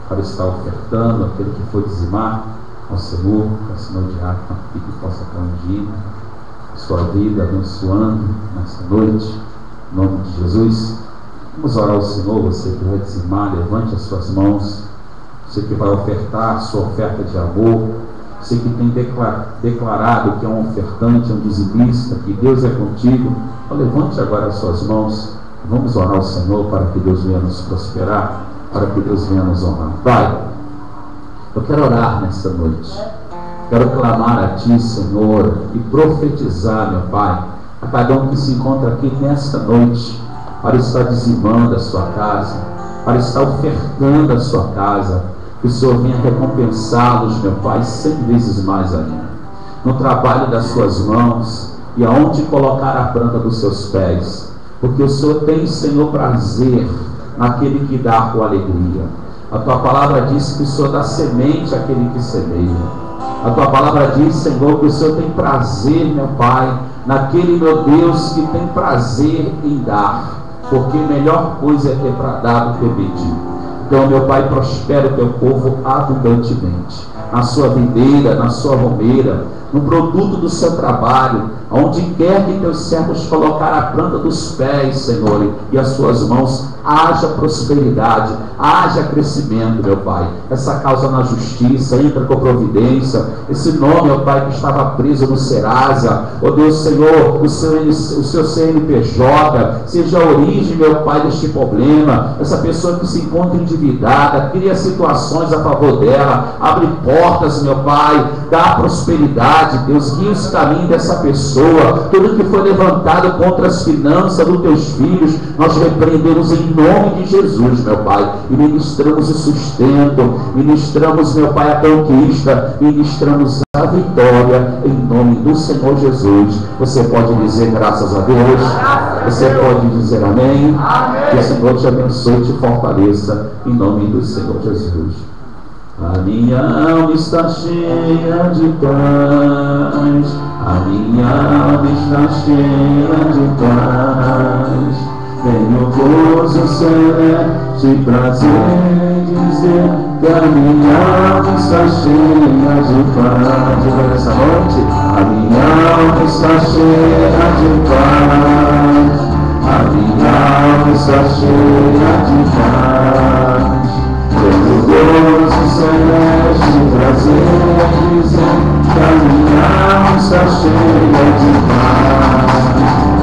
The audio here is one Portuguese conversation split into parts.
para estar ofertando, aquele que for dizimar ao Senhor, para o Senhor diácono aqui que possa estar ungindo sua vida, abençoando nessa noite, em nome de Jesus. Vamos orar ao Senhor. Você que vai dizimar, levante as suas mãos. Você que vai ofertar a sua oferta de amor, você que tem declarado que é um ofertante, um dizimista, que Deus é contigo, então levante agora as suas mãos. Vamos orar ao Senhor para que Deus venha nos prosperar, para que Deus venha nos honrar. Pai, eu quero orar nesta noite. Quero clamar a Ti, Senhor, e profetizar, meu Pai, a cada um que se encontra aqui nesta noite, para estar dizimando a sua casa, para estar ofertando a sua casa, que o Senhor venha recompensá-los, meu Pai, 100 vezes mais ainda, no trabalho das suas mãos e aonde colocar a planta dos seus pés, porque o Senhor tem, Senhor, prazer naquele que dá com alegria. A Tua palavra diz que o Senhor dá semente àquele que semeia. A Tua palavra diz, Senhor, que o Senhor tem prazer, meu Pai, naquele, meu Deus, que tem prazer em dar, porque melhor coisa é ter para dar do que pedir. Então, meu Pai, prospera o Teu povo abundantemente, na sua videira, na sua romeira, no produto do seu trabalho, onde quer que Teus servos colocar a planta dos pés, Senhor, e as suas mãos, haja prosperidade, haja crescimento, meu Pai. Essa causa na justiça, entra com providência. Esse nome, meu Pai, que estava preso no Serasa, ó Deus, Senhor, o seu CNPJ, seja a origem, meu Pai, deste problema. Essa pessoa que se encontra endividada, cria situações a favor dela, abre portas, meu Pai, dá prosperidade, Deus, guia os caminhos dessa pessoa. Tudo que foi levantado contra as finanças dos Teus filhos, nós repreendemos em nome de Jesus, meu Pai, e ministramos o sustento, ministramos, meu Pai, a conquista, ministramos a vitória em nome do Senhor Jesus. Você pode dizer graças a Deus? Você pode dizer amém? Que o Senhor te abençoe e te fortaleça em nome do Senhor Jesus. A minha alma está cheia de paz, a minha alma está cheia de paz. Tenho gozo celeste, prazer em dizer que a minha alma está cheia de paz. Diga nessa noite: a minha alma está cheia de paz, a minha alma está cheia de paz. Tenho gozo celeste, prazer em dizer que a minha alma está cheia de paz.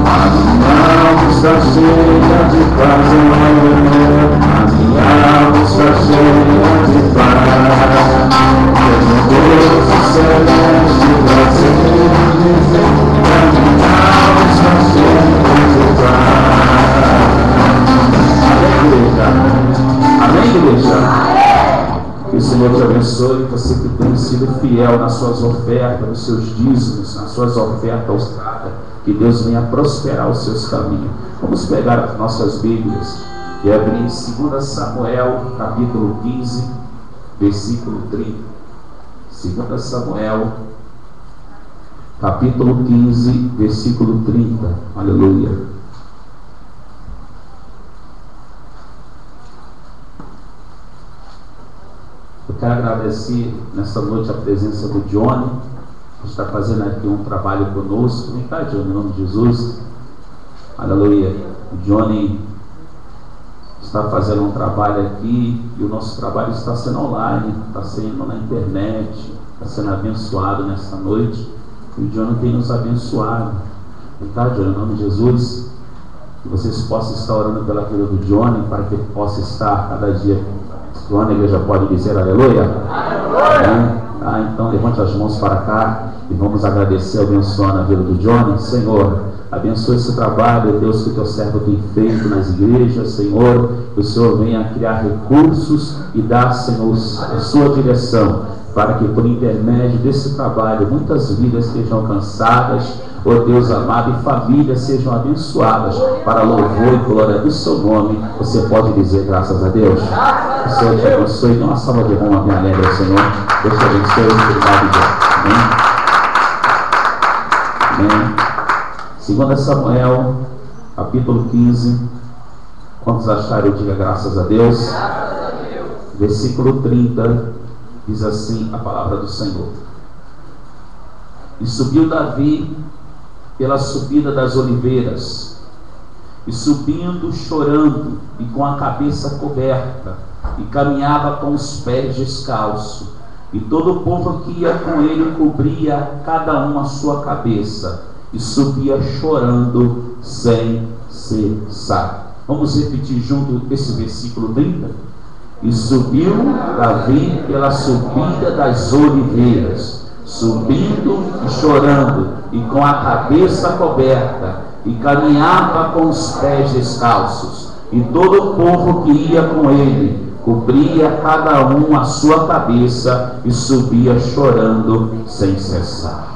A minha alma está cheia de paz, a minha alma está cheia de paz. Tenho gozo celeste, prazer em dizer que a minha alma está cheia de paz. Amém, igreja? Amém, igreja? Que o Senhor te abençoe, você que tem sido fiel nas suas ofertas, nos seus dízimos, nas suas ofertas ousadas. Que Deus venha prosperar os seus caminhos. Vamos pegar as nossas Bíblias e abrir em 2 Samuel, capítulo 15, versículo 30. 2 Samuel, capítulo 15, versículo 30. Aleluia. Eu quero agradecer nessa noite a presença do Johnny, que está fazendo aqui um trabalho conosco. Vem cá, Johnny, em nome de Jesus. Aleluia. O Johnny está fazendo um trabalho aqui e o nosso trabalho está sendo online, está sendo na internet, está sendo abençoado nessa noite. E o Johnny tem nos abençoado. Vem cá, Johnny, em nome de Jesus. Que vocês possam estar orando pela vida do Johnny, para que ele possa estar cada dia. A igreja pode dizer aleluia? Aleluia! Então levante as mãos para cá e vamos agradecer, abençoando a vida do Johnny. Senhor, abençoe esse trabalho, Deus, que o teu servo tem feito nas igrejas, Senhor. Que o Senhor venha criar recursos e dar, Senhor, a sua direção, para que por intermédio desse trabalho muitas vidas sejam alcançadas, ó Deus amado, e famílias sejam abençoadas para louvor e glória do seu nome. Você pode dizer graças a Deus? O Senhor te abençoe. Dê uma salva de palmas, minha alegre, Senhor. Deus te abençoe. Obrigado, Deus. Amém. 2 Samuel, capítulo 15. Quantos acharam? Diga graças a Deus. versículo 30, diz assim a palavra do Senhor: E subiu Davi pela subida das oliveiras, e subindo, chorando, e com a cabeça coberta, e caminhava com os pés descalços, e todo o povo que ia com ele cobria cada um a sua cabeça, e subia chorando sem cessar. Vamos repetir junto esse versículo 30? E subiu Davi pela subida das oliveiras, subindo e chorando, e com a cabeça coberta, e caminhava com os pés descalços, e todo o povo que ia com ele cobria cada um a sua cabeça, e subia chorando sem cessar.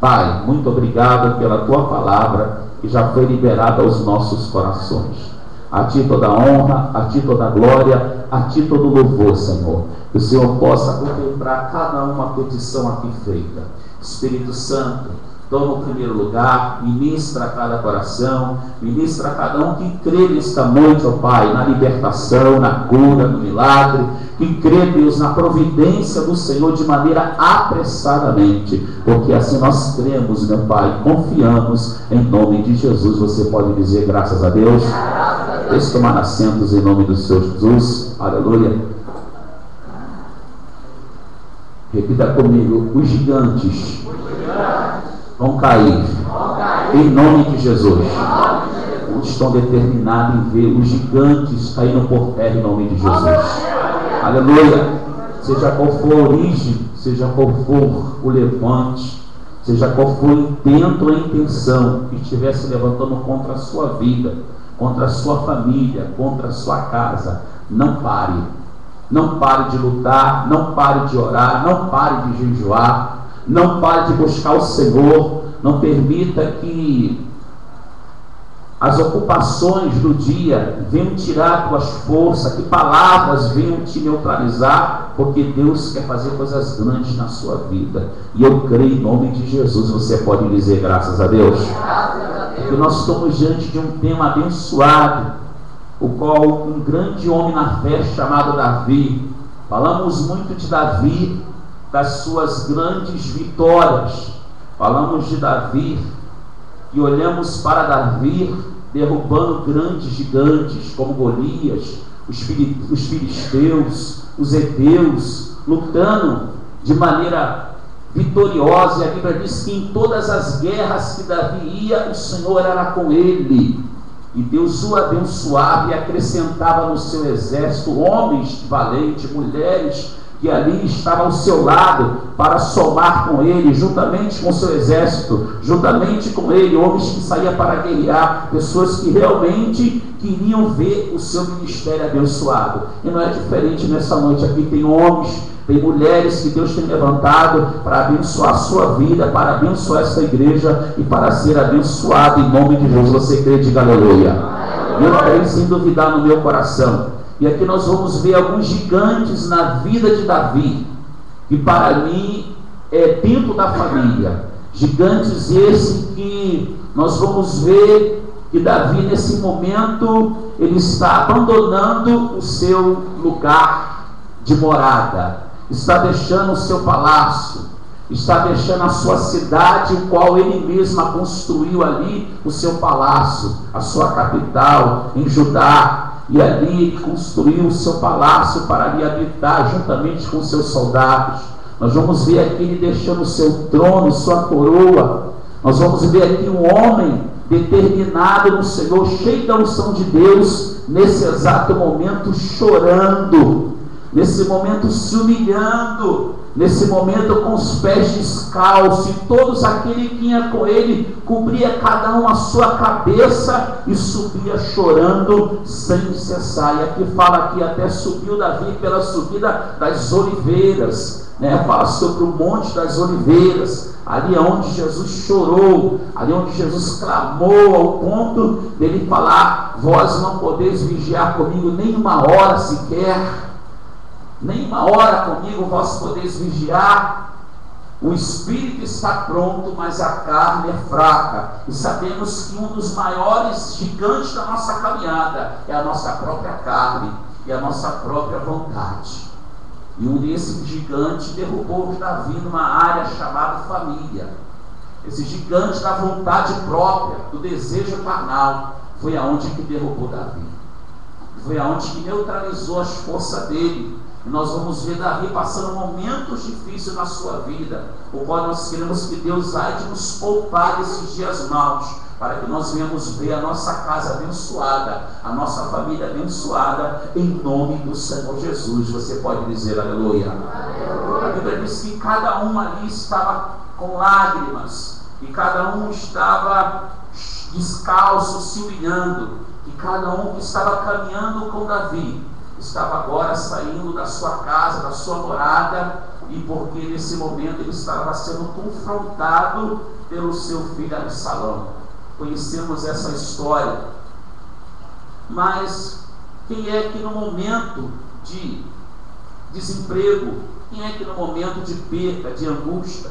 Pai, muito obrigado pela tua palavra, que já foi liberada aos nossos corações. A ti toda a honra, a ti toda a glória, a ti todo o louvor, Senhor. Que o Senhor possa contemplar cada uma petição aqui feita. Espírito Santo, toma o primeiro lugar, ministra a cada coração, ministra a cada um que crê nesta noite, ó Pai, na libertação, na cura, no milagre, que crê, Deus, na providência do Senhor de maneira apressadamente, porque assim nós cremos, meu Pai, confiamos em nome de Jesus. Você pode dizer graças a Deus? Deixe tomar assentos em nome do Senhor Jesus. Aleluia. Repita comigo: os gigantes vão cair em nome de Jesus. Muitos estão determinados em ver os gigantes caindo por terra em nome de Jesus. Aleluia. Seja qual for a origem, seja qual for o levante, seja qual for o intento ou a intenção que estiver se levantando contra a sua vida, contra a sua família, contra a sua casa, não pare. Não pare de lutar, não pare de orar, não pare de jejuar, não pare de buscar o Senhor. Não permita que as ocupações do dia venham tirar tuas forças, que palavras venham te neutralizar, porque Deus quer fazer coisas grandes na sua vida. E eu creio em nome de Jesus. Você pode dizer graças a Deus? Porque nós estamos diante de um tema abençoado, o qual um grande homem na fé chamado Davi. Falamos muito de Davi, das suas grandes vitórias. Falamos de Davi e olhamos para Davi derrubando grandes gigantes como Golias, os filisteus, os heteus, lutando de maneira vitoriosa. E a Bíblia diz que em todas as guerras que Davi ia, o Senhor era com ele. E Deus o abençoava e acrescentava no seu exército homens valentes, mulheres que ali estavam ao seu lado para somar com ele, juntamente com o seu exército, juntamente com ele, homens que saíam para guerrear, pessoas que realmente queriam ver o seu ministério abençoado. E não é diferente nessa noite aqui. Tem homens, tem mulheres que Deus tem levantado para abençoar a sua vida, para abençoar essa igreja e para ser abençoado em nome de Jesus. Você crê? Diga aleluia. Eu creio sem duvidar no meu coração. E aqui nós vamos ver alguns gigantes na vida de Davi, que para mim é dentro da família. Gigantes esse que nós vamos ver que Davi nesse momento ele está abandonando o seu lugar de morada, está deixando o seu palácio, está deixando a sua cidade, o qual ele mesmo construiu ali, o seu palácio, a sua capital em Judá. E ali ele construiu o seu palácio para ali habitar juntamente com seus soldados. Nós vamos ver aqui ele deixando o seu trono, sua coroa. Nós vamos ver aqui um homem determinado no Senhor, cheio da unção de Deus, nesse exato momento chorando, nesse momento se humilhando, nesse momento com os pés descalços, e todos aquele que ia com ele cobria cada um a sua cabeça e subia chorando sem cessar. E aqui fala que até subiu Davi pela subida das oliveiras, fala sobre o monte das oliveiras, ali onde Jesus chorou, ali onde Jesus clamou, ao ponto dele falar: vós não podeis vigiar comigo nem uma hora sequer. Nem uma hora comigo vós podeis vigiar. O espírito está pronto, mas a carne é fraca. E sabemos que um dos maiores gigantes da nossa caminhada é a nossa própria carne. e a nossa própria vontade. E esse gigante derrubou Davi numa área chamada família. Esse gigante da vontade própria, do desejo carnal, foi aonde que derrubou Davi. Foi aonde que neutralizou as forças dele. E nós vamos ver Davi passando momentos difíceis na sua vida, o qual nós queremos que Deus há de nos poupar desses dias maus, para que nós venhamos ver a nossa casa abençoada, a nossa família abençoada, em nome do Senhor Jesus. Você pode dizer aleluia? Aleluia. A Bíblia diz que cada um ali estava com lágrimas, e cada um estava descalço, se humilhando, e cada um que estava caminhando com Davi estava agora saindo da sua casa, da sua morada, e porque nesse momento ele estava sendo confrontado pelo seu filho Absalão. Conhecemos essa história. Mas quem é que no momento de desemprego, quem é que no momento de perda, de angústia,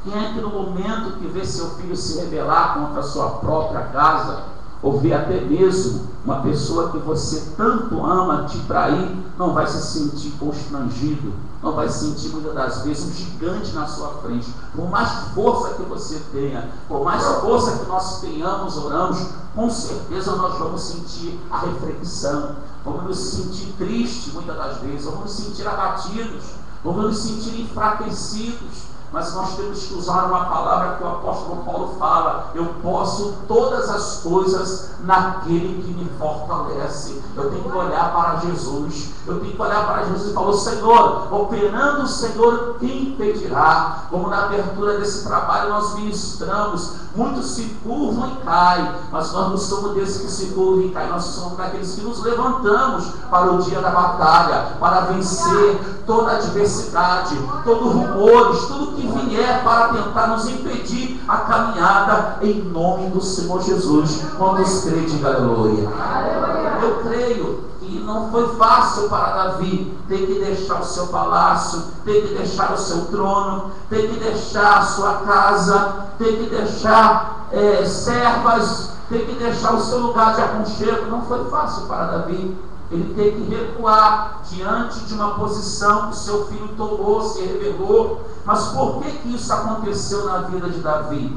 quem é que no momento que vê seu filho se rebelar contra a sua própria casa, ou ver até mesmo uma pessoa que você tanto ama te trair, não vai se sentir constrangido, não vai sentir muitas das vezes um gigante na sua frente? Por mais força que você tenha, por mais força que nós tenhamos, oramos, com certeza nós vamos sentir a reflexão, vamos nos sentir tristes muitas das vezes, vamos nos sentir abatidos, vamos nos sentir enfraquecidos. Mas nós temos que usar uma palavra que o apóstolo Paulo fala: eu posso todas as coisas naquele que me fortalece. Eu tenho que olhar para Jesus, eu tenho que olhar para Jesus e falar: Senhor, operando o Senhor, quem impedirá? Como na abertura desse trabalho nós ministramos, muitos se curvam e caem, mas nós não somos desses que se curvam e caem, nós somos daqueles que nos levantamos para o dia da batalha, para vencer toda a adversidade, todos os rumores, tudo que vier para tentar nos impedir a caminhada, em nome do Senhor Jesus. Quantos creem, diga aleluia. Eu creio que não foi fácil para Davi ter que deixar o seu palácio, ter que deixar o seu trono, ter que deixar a sua casa, ter que deixar servas, ter que deixar o seu lugar de aconchego. Não foi fácil para Davi. Ele teve que recuar diante de uma posição que seu filho tomou, se rebelou. Mas por que isso aconteceu na vida de Davi?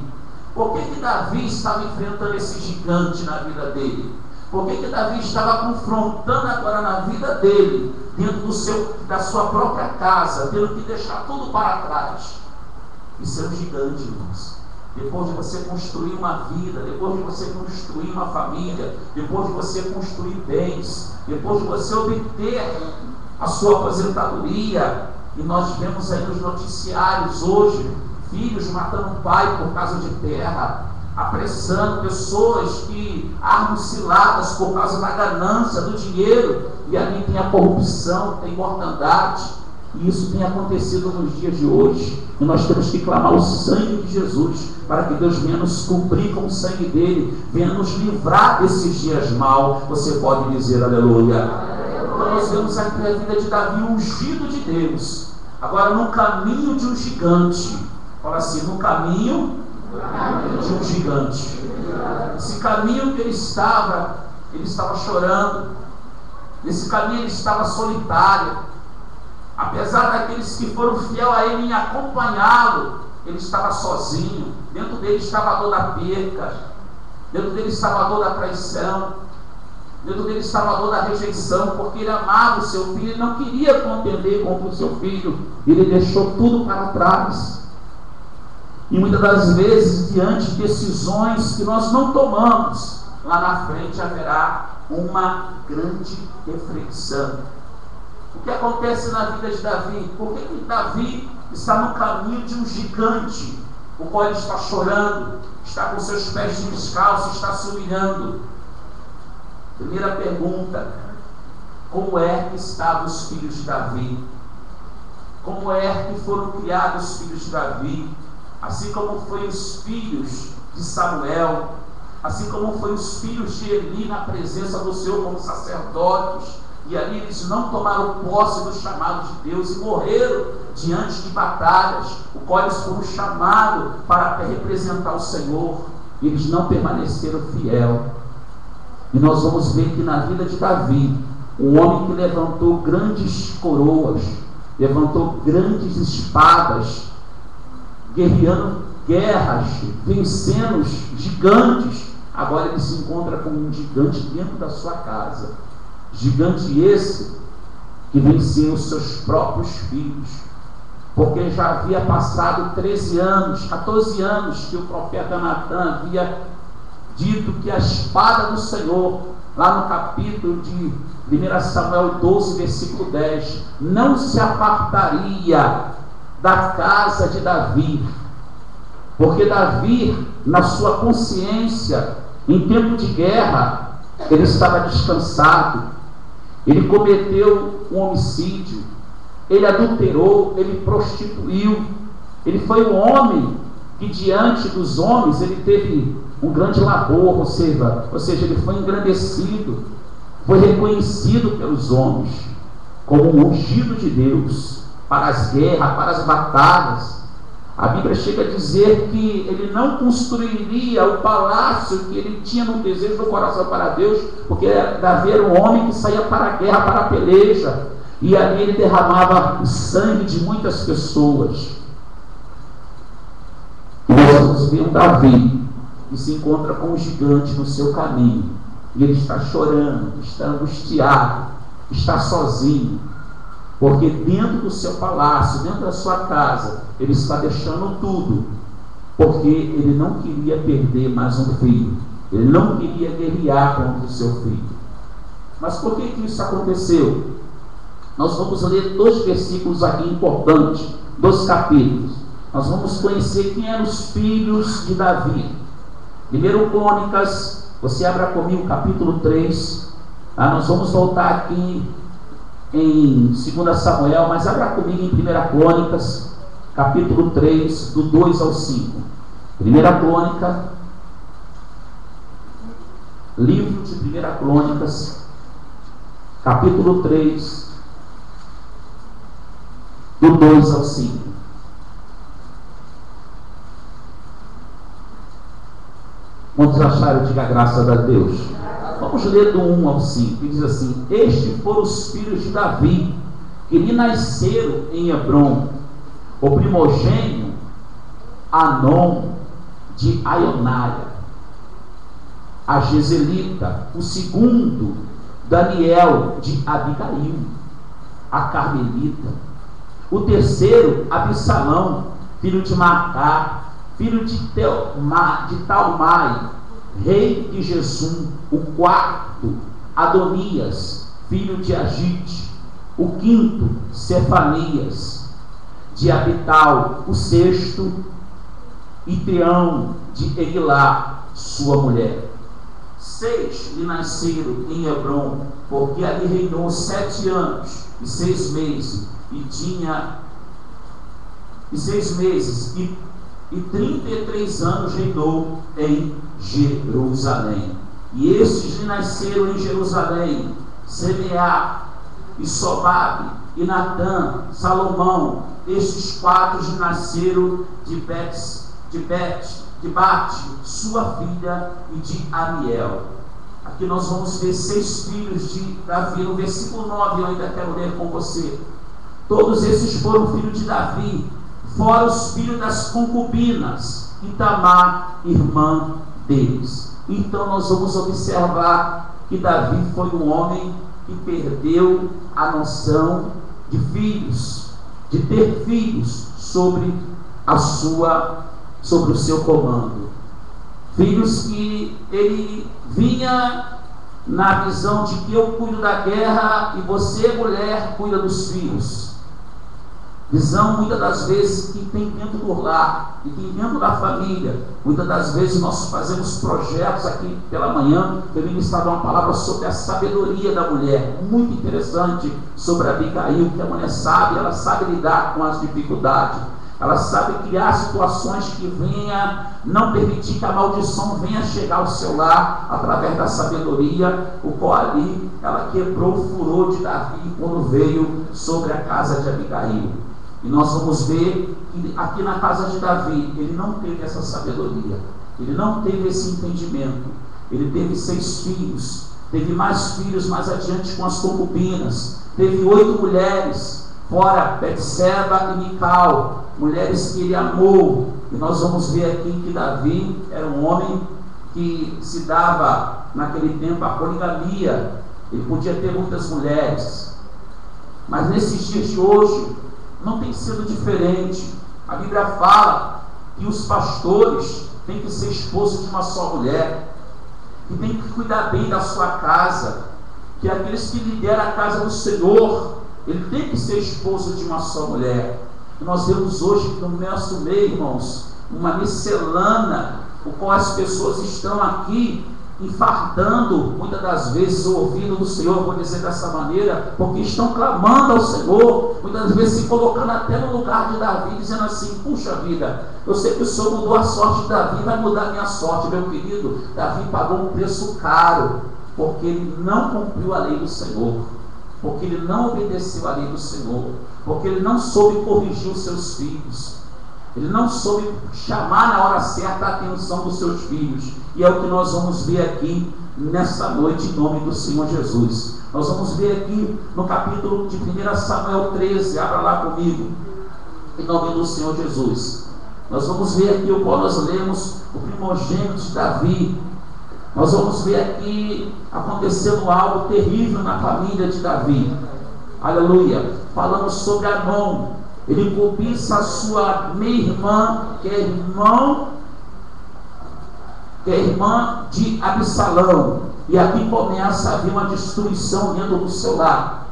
Por que Davi estava enfrentando esse gigante na vida dele? Por que Davi estava confrontando agora na vida dele, dentro da sua própria casa, tendo que deixar tudo para trás? Isso é um gigante, irmãos. Depois de você construir uma vida, depois de você construir uma família, depois de você construir bens, depois de você obter a sua aposentadoria, e nós vemos aí nos noticiários hoje, filhos matando o pai por causa de terra, apressando pessoas que armam ciladas por causa da ganância, do dinheiro, e ali tem a corrupção, tem mortandade, e isso tem acontecido nos dias de hoje. E nós temos que clamar o sangue de Jesus, para que Deus venha nos cobrir com o sangue dele, venha nos livrar desses dias maus. Você pode dizer aleluia. Então nós vemos aqui a vida de Davi, ungido de Deus, agora no caminho de um gigante. Fala assim: no caminho de um gigante. Esse caminho que ele estava chorando. Nesse caminho ele estava solitário. Apesar daqueles que foram fiel a ele em acompanhá-lo, ele estava sozinho. Dentro dele estava a dor da perca, dentro dele estava a dor da traição, dentro dele estava a dor da rejeição, porque ele amava o seu filho, ele não queria contender contra o seu filho, ele deixou tudo para trás. E muitas das vezes, diante de decisões que nós não tomamos, lá na frente haverá uma grande reflexão. O que acontece na vida de Davi? Por que Davi está no caminho de um gigante, o qual ele está chorando, está com seus pés descalços, está se humilhando? Primeira pergunta: como é que estavam os filhos de Davi? Como é que foram criados os filhos de Davi? Assim como foi os filhos de Samuel, assim como foi os filhos de Eli na presença do Senhor como sacerdotes, e ali eles não tomaram posse do chamado de Deus e morreram diante de batalhas, o qual eles foram chamados para representar o Senhor, e eles não permaneceram fiel. E nós vamos ver que na vida de Davi, um homem que levantou grandes coroas, levantou grandes espadas, guerreando guerras, vencendo gigantes. Agora ele se encontra com um gigante dentro da sua casa. Gigante esse que venceu os seus próprios filhos, porque já havia passado 13 anos, 14 anos que o profeta Natan havia dito que a espada do Senhor, lá no capítulo de 1 Samuel 12, versículo 10, não se apartaria da casa de Davi, porque Davi, na sua consciência, em tempo de guerra, ele estava descansado. Ele cometeu um homicídio, ele adulterou, ele prostituiu, ele foi um homem que diante dos homens ele teve um grande labor, ou seja, ele foi engrandecido, foi reconhecido pelos homens como um ungido de Deus para as guerras, para as batalhas. A Bíblia chega a dizer que ele não construiria o palácio que ele tinha no desejo do coração para Deus, porque Davi era um homem que saía para a guerra, para a peleja, e ali ele derramava o sangue de muitas pessoas. E nós vamos ver um Davi que se encontra com um gigante no seu caminho, e ele está chorando, está angustiado, está sozinho, porque dentro do seu palácio, dentro da sua casa, ele está deixando tudo, porque ele não queria perder mais um filho, ele não queria guerrear contra o seu filho. Mas por que isso aconteceu? Nós vamos ler 2 versículos aqui importantes, 2 capítulos. Nós vamos conhecer quem eram os filhos de Davi. 1 Crônicas, você abra comigo capítulo 3, nós vamos voltar aqui em 2 Samuel, mas abra comigo em 1 Crônicas, capítulo 3, do 2 ao 5. 1 Crônica, livro de 1 Crônicas, capítulo 3, do 2 ao 5. Quantos acharam? Diga graças a Deus. Vamos ler do 1 ao 5, que diz assim: estes foram os filhos de Davi, que lhe nasceram em Hebrom. O primogênito, Anom de Aionaia, a Gezelita. O segundo, Daniel de Abigail, a Carmelita. O terceiro, Absalão, filho de Macá, filho de Talmai, rei de Jesum. O quarto, Adonias, filho de Agite. O quinto, Cefanias, de Abital. O sexto, Itreão, de Eguilá, sua mulher. 6 lhe nasceram em Hebrom, porque ali reinou 7 anos e 6 meses, e tinha 6 meses e 33 anos reinou em Jerusalém. E estes lhe nasceram em Jerusalém: Semeá, e Sobabe, e Natã, Salomão. Estes 4 lhe nasceram de Bate, sua filha, e de Amiel. Aqui nós vamos ver 6 filhos de Davi. No versículo 9 eu ainda quero ler com você. Todos esses foram filhos de Davi, fora os filhos das concubinas, e Tamar, irmã deles. Então nós vamos observar que Davi foi um homem que perdeu a noção de filhos, de ter filhos sobre o seu comando. Filhos que ele vinha na visão de que eu cuido da guerra e você, mulher, cuida dos filhos. Visão muitas das vezes que tem dentro do lar e tem dentro da família. Muitas das vezes nós fazemos projetos aqui pela manhã. Eu vim ministrar uma palavra sobre a sabedoria da mulher, muito interessante, sobre a Abigail, que a mulher sabe, ela sabe lidar com as dificuldades, ela sabe criar situações que venha não permitir que a maldição venha chegar ao seu lar através da sabedoria, o qual ali ela quebrou o furor de Davi quando veio sobre a casa de Abigail. E nós vamos ver que aqui na casa de Davi, ele não teve essa sabedoria, ele não teve esse entendimento. Ele teve 6 filhos, teve mais filhos mais adiante com as concubinas, teve 8 mulheres, fora Betseba e Mical, mulheres que ele amou. E nós vamos ver aqui que Davi era um homem que se dava naquele tempo a poligamia. Ele podia ter muitas mulheres, mas nesses dias de hoje não tem sido diferente. A Bíblia fala que os pastores têm que ser esposos de uma só mulher, que tem que cuidar bem da sua casa, que aqueles que lideram a casa do Senhor, ele tem que ser esposo de uma só mulher. E nós vemos hoje no nosso meio, irmãos, uma miscelânea, o qual as pessoas estão aqui enfardando, muitas das vezes, o ouvido do Senhor, vou dizer dessa maneira, porque estão clamando ao Senhor, muitas vezes se colocando até no lugar de Davi, dizendo assim: puxa vida, eu sei que o Senhor mudou a sorte de Davi, vai mudar a minha sorte. Meu querido, Davi pagou um preço caro, porque ele não cumpriu a lei do Senhor, porque ele não obedeceu a lei do Senhor, porque ele não soube corrigir os seus filhos, ele não soube chamar na hora certa a atenção dos seus filhos. E é o que nós vamos ver aqui nessa noite, em nome do Senhor Jesus. Nós vamos ver aqui no capítulo de 1 Samuel 13, abra lá comigo, em nome do Senhor Jesus. Nós vamos ver aqui o qual nós lemos, o primogênito de Davi. Nós vamos ver aqui acontecendo algo terrível na família de Davi. Aleluia. Falamos sobre Amnon. Ele cobiça a sua meia-irmã, que é irmã de Absalão. E aqui começa a haver uma destruição dentro do seu lar.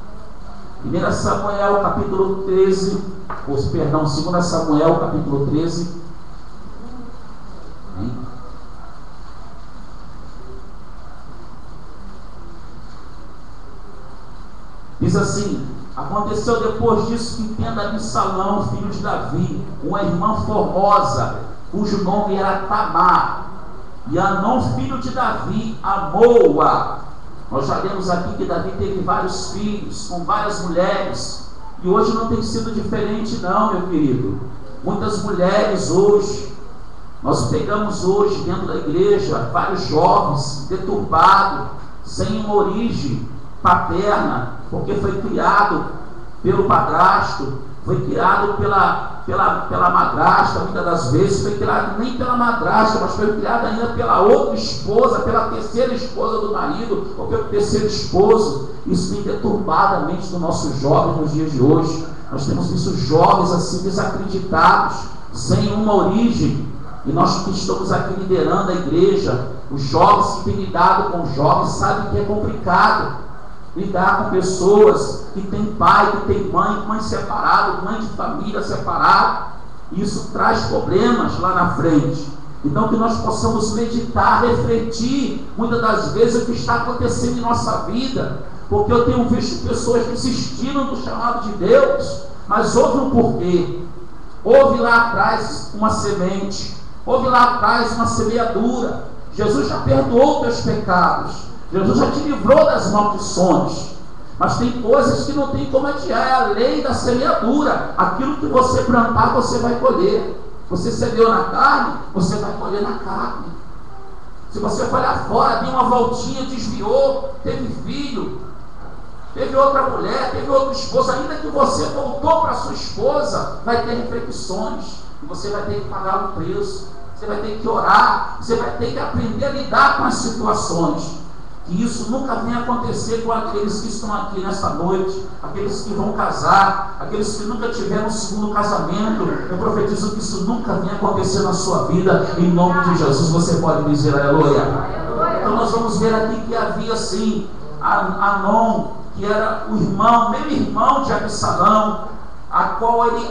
1 Samuel capítulo 13, 2 Samuel capítulo 13. Diz assim: aconteceu depois disso que, tendo Absalão, filho de Davi, uma irmã formosa, cujo nome era Tamar, e Amnon, filho de Davi, amou-a. Nós já lemos aqui que Davi teve vários filhos, com várias mulheres, e hoje não tem sido diferente não, meu querido. Muitas mulheres hoje, nós pegamos hoje dentro da igreja, vários jovens deturbados, sem uma origem paterna, porque foi criado pelo padrasto, foi criado pela madrasta, muitas das vezes, foi criado nem pela madrasta, mas foi criado ainda pela outra esposa, pela terceira esposa do marido, ou pelo terceiro esposo. Isso tem deturbado a mente dos nossos jovens nos dias de hoje. Nós temos visto jovens assim desacreditados, sem uma origem. E nós que estamos aqui liderando a igreja, os jovens que têm lidado com os jovens sabem que é complicado lidar com pessoas que têm pai, que têm mãe separado, mãe de família separado. Isso traz problemas lá na frente. Então que nós possamos meditar, refletir muitas das vezes o que está acontecendo em nossa vida, porque eu tenho visto pessoas desistindo do chamado de Deus, mas houve um porquê. Houve lá atrás uma semente, houve lá atrás uma semeadura. Jesus já perdoou teus pecados, Jesus já te livrou das maldições, mas tem coisas que não tem como adiar. É a lei da semeadura. Aquilo que você plantar, você vai colher. Você semeou na carne, você vai colher na carne. Se você foi lá fora, deu uma voltinha, desviou, teve filho, teve outra mulher, teve outra esposa, ainda que você voltou para sua esposa, vai ter reflexões, e você vai ter que pagar um preço, você vai ter que orar, você vai ter que aprender a lidar com as situações. Que isso nunca venha acontecer com aqueles que estão aqui nesta noite, aqueles que vão casar, aqueles que nunca tiveram um segundo casamento. Eu profetizo que isso nunca venha acontecer na sua vida, em nome de Jesus. Você pode me dizer aleluia? Então nós vamos ver aqui que havia sim Amnon, que era o irmão, meio irmão de Absalão, a qual ele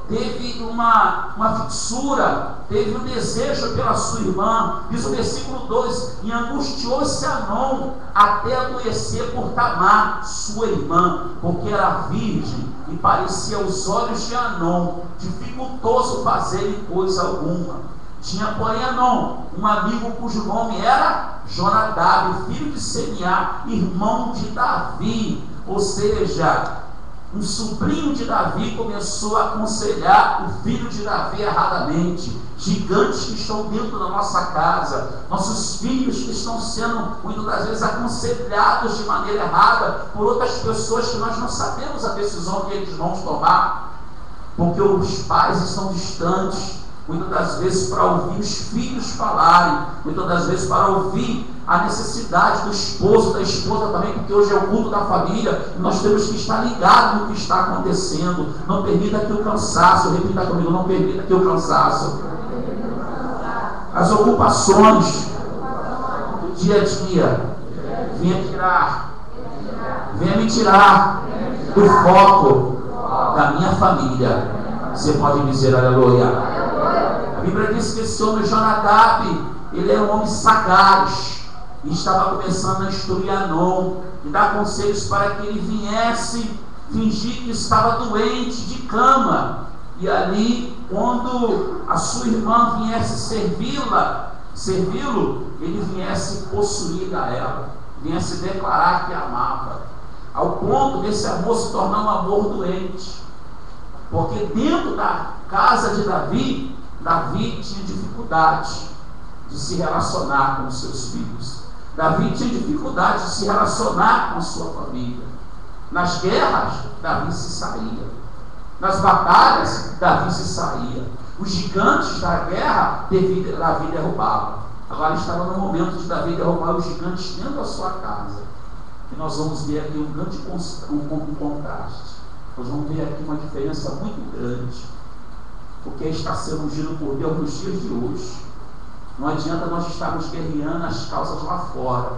teve uma fixura, teve um desejo pela sua irmã. Diz o versículo 2: e angustiou-se Amnon até adoecer por Tamar, sua irmã, porque era virgem, e parecia aos olhos de Amnon dificultoso fazer coisa alguma. Tinha, porém, Amnon um amigo cujo nome era Jonadab, filho de Semeá, irmão de Davi. Ou seja, um sobrinho de Davi começou a aconselhar o filho de Davi erradamente. Gigantes que estão dentro da nossa casa, nossos filhos que estão sendo, muitas das vezes, aconselhados de maneira errada por outras pessoas que nós não sabemos a decisão que eles vão tomar, porque os pais estão distantes, muitas das vezes para ouvir os filhos falarem, muitas das vezes para ouvir a necessidade do esposo, da esposa também, porque hoje é o culto da família, e nós temos que estar ligados no que está acontecendo. Não permita que o cansaço, repita comigo, não permita que o cansaço, as ocupações do dia a dia venha me tirar do foco da minha família. Você pode dizer aleluia? A Bíblia diz que esse homem Jonadab, ele era um homem sagaz, e estava começando a instruir Anon e dar conselhos para que ele viesse fingir que estava doente de cama, e ali, quando a sua irmã viesse servi-lo, ele viesse possuir a ela, viesse declarar que a amava, ao ponto desse amor se tornar um amor doente, porque dentro da casa de Davi tinha dificuldade de se relacionar com os seus filhos. Davi tinha dificuldade de se relacionar com a sua família. Nas guerras, Davi se saía. Nas batalhas, Davi se saía. Os gigantes da guerra, Davi derrubava. Agora estava no momento de Davi derrubar os gigantes dentro da sua casa. E nós vamos ver aqui um grande contraste. Nós vamos ver aqui uma diferença muito grande. Porque está sendo ungido por Deus nos dias de hoje. Não adianta nós estarmos guerreando as causas lá fora.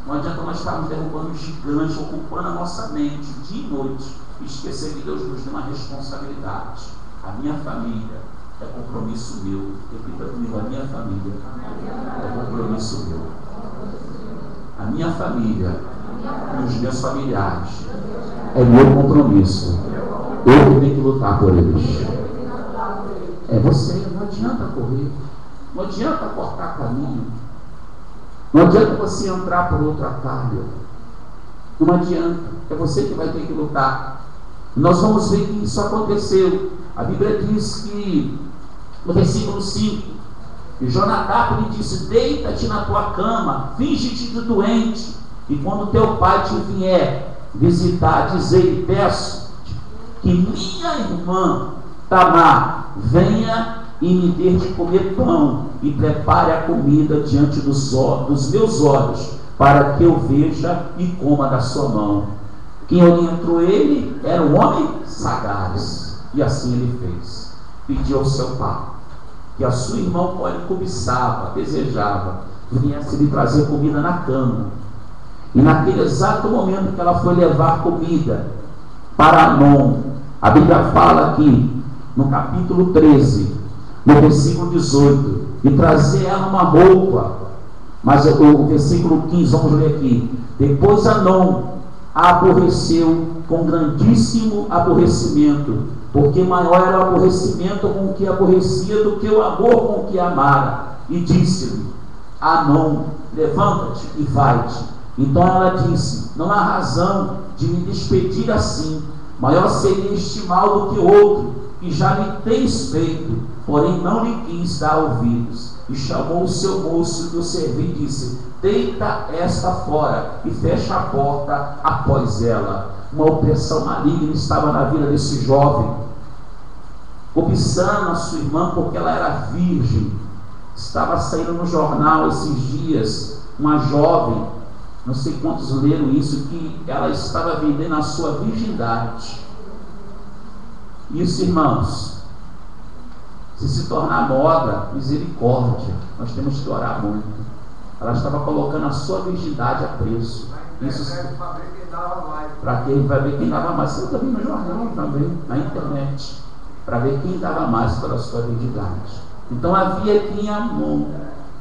Não adianta nós estarmos derrubando gigantes, ocupando a nossa mente dia e noite, e esquecer que Deus nos deu uma responsabilidade. A minha família é compromisso meu. Repita comigo, a minha família é compromisso meu. A minha família e os meus familiares é meu compromisso. Eu que tenho que lutar por eles. É você, não adianta correr. Não adianta cortar caminho. Não adianta você entrar por outro atalho. Não adianta. É você que vai ter que lutar. Nós vamos ver que isso aconteceu. A Bíblia diz que, no versículo 5, que Jonadab lhe disse: deita-te na tua cama, finge-te de doente, e quando teu pai te vier visitar, dizer-lhe: peço que minha irmã Tamar venha e me dê de comer pão, e prepare a comida diante dos meus olhos, para que eu veja e coma da sua mão. Quem orientou ele era um homem sagaz, e assim ele fez. Pediu ao seu pai que a sua irmã, quando cobiçava, desejava, viesse lhe trazer comida na cama. E naquele exato momento que ela foi levar comida para Anon, a Bíblia fala aqui no capítulo 13, no versículo 18, e trazer ela uma roupa. Mas o versículo 15, vamos ler aqui. Depois Anon a aborreceu com grandíssimo aborrecimento, porque maior era o aborrecimento com o que aborrecia do que o amor com o que amara, e disse-lhe: Anon, levanta-te e vai-te. Então ela disse: não há razão de me despedir assim, maior seria este mal do que outro, que já me tens feito. Porém não lhe quis dar ouvidos, e chamou o seu moço do servir e disse: deita esta fora e fecha a porta após ela. Uma opressão maligna estava na vida desse jovem, cobiçando a sua irmã porque ela era virgem. Estava saindo no jornal esses dias uma jovem, não sei quantos leram isso, que ela estava vendendo a sua virgindade. Isso, irmãos, se tornar moda, misericórdia, nós temos que orar muito. Ela estava colocando a sua virgindade a preço. Isso para quem vai ver quem dava mais. Você também no jornal, também na internet, para ver quem dava mais pela sua virgindade. Então havia aqui em Anon,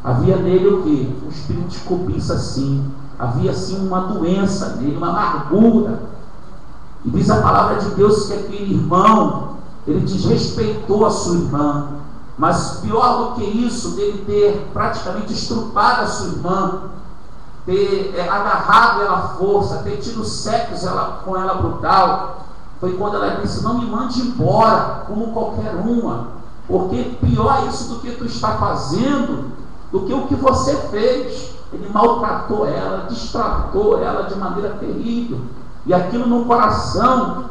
havia nele o que? Um espírito de cobiça, sim. Havia sim uma doença nele, uma amargura. E diz a palavra de Deus que aquele irmão, ele desrespeitou a sua irmã. Mas pior do que isso, dele ter praticamente estrupado a sua irmã, ter agarrado ela à força, ter tido sexo com ela brutal, foi quando ela disse: não me mande embora como qualquer uma, porque pior isso do que tu está fazendo, do que o que você fez. Ele maltratou ela, destratou ela de maneira terrível, e aquilo no coração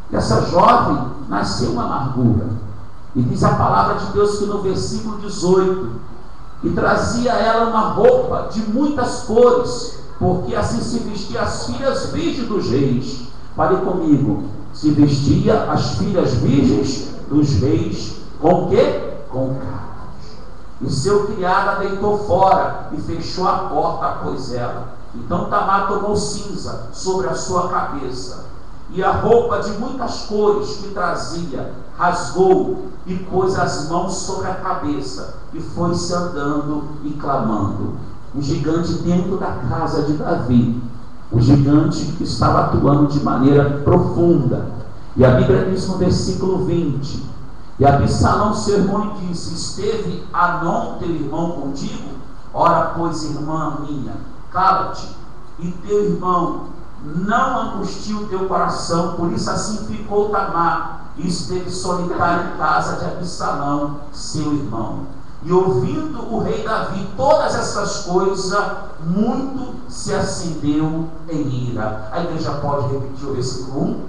dessa jovem nasceu uma amargura. E diz a palavra de Deus que no versículo 18, e trazia a ela uma roupa de muitas cores, porque assim se vestia as filhas virgens dos reis. Fale comigo: se vestia as filhas virgens dos reis com o quê? Com carros. E seu criado a deitou fora e fechou a porta após ela. Então Tamar tomou cinza sobre a sua cabeça, e a roupa de muitas cores que trazia rasgou e pôs as mãos sobre a cabeça, e foi-se andando e clamando. Um gigante dentro da casa de Davi, o gigante que estava atuando de maneira profunda. E a Bíblia diz no versículo 20: e Absalão seu irmão lhe disse: esteve Anom teu irmão contigo? Ora, pois, irmã minha, cala-te, e teu irmão não angustie o teu coração. Por isso assim ficou Tamar, e esteve solitário em casa de Absalão seu irmão. E ouvindo o rei Davi todas essas coisas, muito se acendeu em ira. A igreja pode repetir o versículo 1?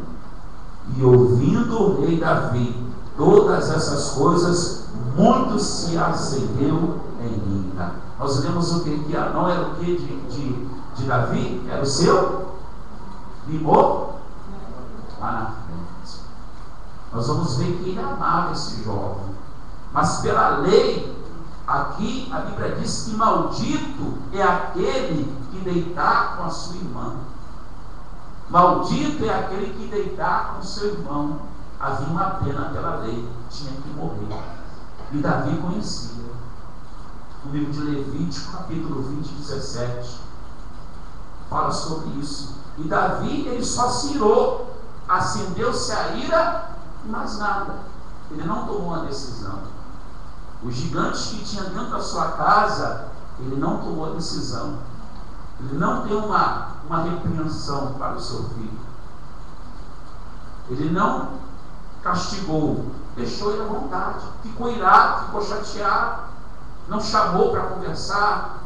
E ouvindo o rei Davi todas essas coisas, muito se acendeu em ira. Nós lemos o que? Que Anom era o que de Davi? Era o seu irmão? Lá na frente. Nós vamos ver que ele amava esse jovem. Mas pela lei, aqui a Bíblia diz que maldito é aquele que deitar com a sua irmã. Maldito é aquele que deitar com seu irmão. Havia uma pena pela lei, tinha que morrer. E Davi conhecia. No livro de Levítico, capítulo 20, 17, fala sobre isso. E Davi, ele só se irou, acendeu-se a ira, mas nada. Ele não tomou uma decisão. Os gigantes que tinha dentro da sua casa, ele não tomou a decisão. Ele não deu uma repreensão para o seu filho. Ele não castigou, deixou ele à vontade. Ficou irado, ficou chateado, não chamou para conversar.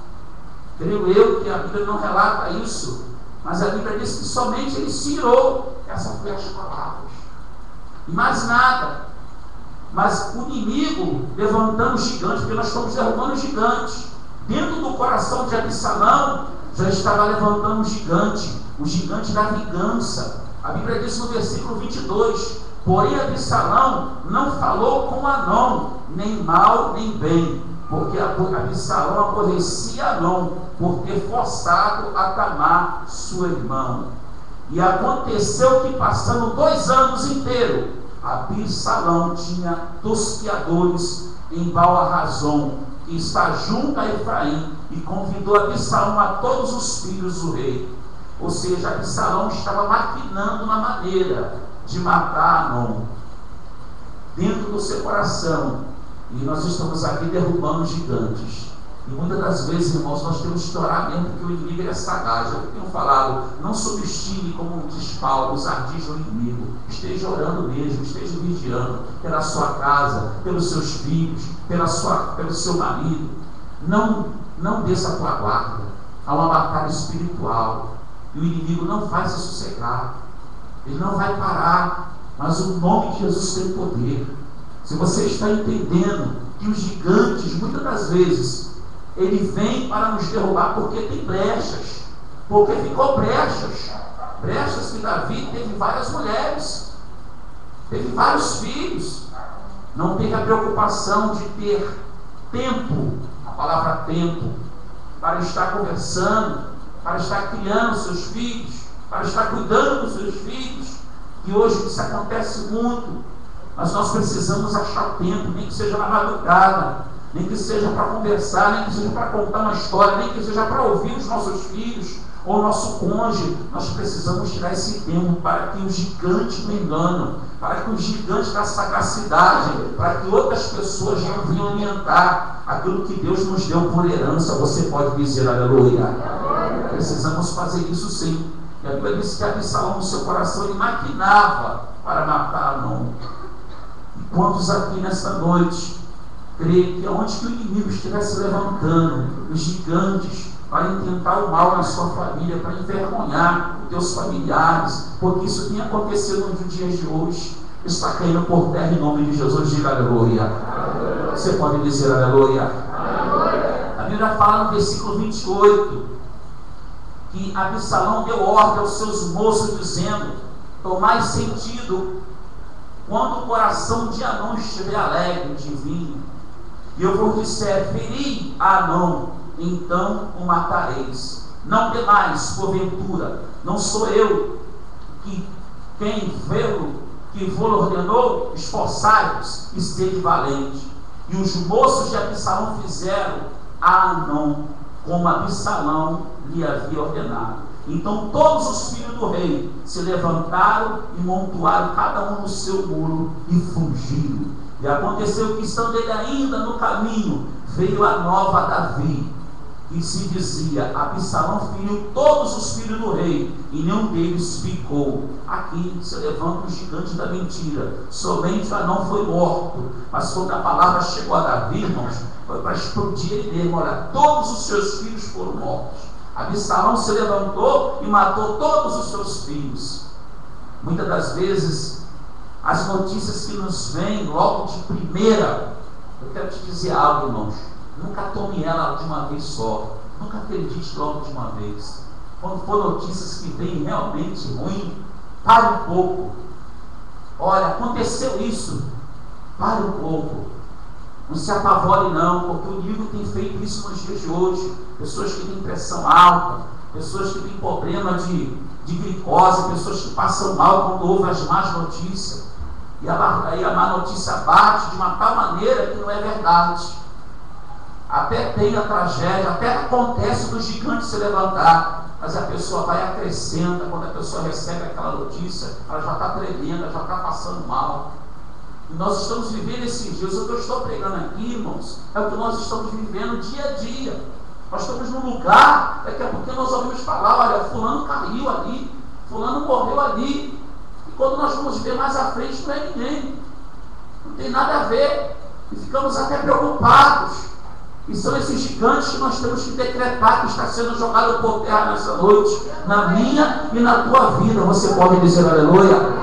Creio eu que a Bíblia não relata isso, mas a Bíblia diz que somente ele se irou. Essas foram as palavras. E mais nada. Mas o inimigo levantando o gigante, porque nós estamos derrubando o gigante. Dentro do coração de Absalão já estava levantando o gigante da vingança. A Bíblia diz no versículo 22: porém Absalão não falou com Anom, nem mal nem bem, porque Absalão aborrecia Anom por ter forçado a Tamar, sua irmã. E aconteceu que, passando 2 anos inteiros, Absalão tinha tosqueadores em Baal-Razon, que está junto a Efraim, e convidou Absalão a todos os filhos do rei. Ou seja, Absalão estava maquinando uma maneira de matar Anom dentro do seu coração. E nós estamos aqui derrubando gigantes. E muitas das vezes, irmãos, nós temos que orar mesmo, porque o inimigo é sagaz. Eu tenho falado, não subestime, como diz Paulo, os ardis do inimigo. Esteja orando mesmo, esteja vigiando pela sua casa, pelos seus filhos, pelo seu marido. Não desça a tua guarda. Há uma batalha espiritual. E o inimigo não vai se sossegar. Ele não vai parar. Mas o nome de Jesus tem poder. Se você está entendendo que os gigantes, muitas das vezes, ele vem para nos derrubar porque tem brechas. Porque ficou brechas. Brechas que Davi teve várias mulheres. Teve vários filhos. Não teve a preocupação de ter tempo, a palavra tempo, para estar conversando, para estar criando seus filhos, para estar cuidando dos seus filhos. E hoje isso acontece muito. Mas nós precisamos achar tempo, nem que seja na madrugada, nem que seja para conversar, nem que seja para contar uma história, nem que seja para ouvir os nossos filhos ou o nosso cônjuge. Nós precisamos tirar esse tempo para que o gigante do engano, para que o gigante da sagacidade, para que outras pessoas não venham alimentar aquilo que Deus nos deu por herança. Você pode dizer aleluia? Precisamos fazer isso sim. E a Bíblia diz que Absalão no seu coração ele maquinava para matar Amnon. E quantos aqui nesta noite creem que onde que o inimigo estiver se levantando, os gigantes, para intentar o mal na sua família, para envergonhar os teus familiares, porque isso tem acontecido nos dias de hoje, está caindo por terra em nome de Jesus. Diga aleluia. Você pode dizer aleluia. A Bíblia fala no versículo 28 que Absalão deu ordem aos seus moços dizendo: tomai sentido quando o coração de Amnon estiver alegre de vinho, e eu vos disser: feri a Amnon, então o matareis. Não temais, porventura, não sou eu quem vos ordenou? Esforçai-vos e sede valente. E os moços de Absalão fizeram a Amnon como Absalão lhe havia ordenado. Então todos os filhos do rei se levantaram e montoaram cada um no seu muro e fugiram. E aconteceu que, estando ele ainda no caminho, veio a nova a Davi, que se dizia: Absalão feriu todos os filhos do rei, e nenhum deles ficou. Aqui se levanta o gigante da mentira. Somente Amnon foi morto, mas quando a palavra chegou a Davi, irmãos, foi para explodir ele mesmo. Olha, todos os seus filhos foram mortos. Absalão se levantou e matou todos os seus filhos. Muitas das vezes, as notícias que nos vêm logo de primeira, eu quero te dizer algo, irmãos: nunca tome ela de uma vez só, nunca acredite logo de uma vez. Quando for notícias que vêm realmente ruim, pare um pouco. Olha, aconteceu isso, pare um pouco. Não se apavore não, porque o inimigo tem feito isso nos dias de hoje. Pessoas que têm pressão alta, pessoas que têm problema de glicose, pessoas que passam mal quando ouvem as más notícias. E a má notícia bate de uma tal maneira que não é verdade. Até tem a tragédia, até acontece do gigante se levantar, mas a pessoa vai acrescenta. Quando a pessoa recebe aquela notícia, ela já está tremendo, ela já está passando mal. E nós estamos vivendo esses dias. O que eu estou pregando aqui, irmãos, é o que nós estamos vivendo dia a dia. Nós estamos num lugar, daqui a pouco nós ouvimos falar: olha, fulano caiu ali, fulano morreu ali. E quando nós vamos ver mais à frente, não é ninguém, não tem nada a ver, e ficamos até preocupados. E são esses gigantes que nós temos que decretar que está sendo jogado por terra nessa noite, na minha e na tua vida. Você pode dizer aleluia?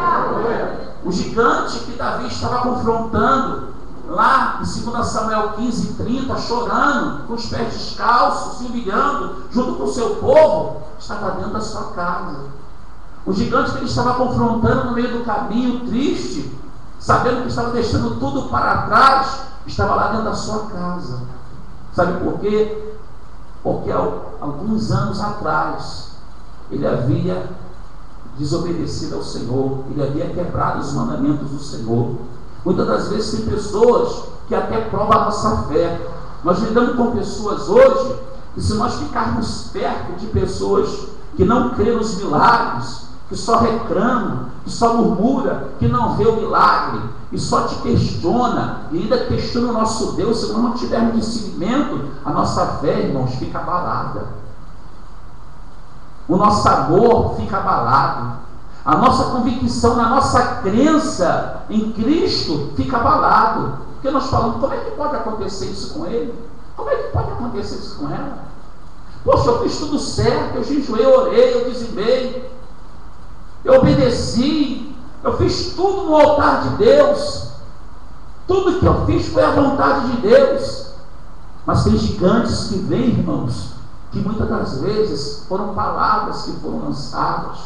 O gigante que Davi estava confrontando lá em 2 Samuel 15:30, chorando, com os pés descalços, se humilhando junto com o seu povo, estava dentro da sua casa. O gigante que ele estava confrontando no meio do caminho, triste, sabendo que estava deixando tudo para trás, estava lá dentro da sua casa. Sabe por quê? Porque há alguns anos atrás ele havia desobedecido ao Senhor, ele havia quebrado os mandamentos do Senhor. Muitas das vezes tem pessoas que até provam a nossa fé. Nós lidamos com pessoas hoje, e se nós ficarmos perto de pessoas que não creem nos milagres, que só reclamam, que só murmura, que não vê o milagre, e só te questiona, e ainda questiona o nosso Deus, se nós não tivermos discernimento, a nossa fé, irmãos, fica abalada. O nosso amor fica abalado. A nossa convicção, na nossa crença em Cristo fica abalado. Porque nós falamos: como é que pode acontecer isso com ele? Como é que pode acontecer isso com ela? Poxa, eu fiz tudo certo, eu jejuei, eu orei, eu dizimei, eu obedeci, eu fiz tudo no altar de Deus, tudo que eu fiz foi a vontade de Deus. Mas tem gigantes que vêm, irmãos, que muitas das vezes foram palavras que foram lançadas,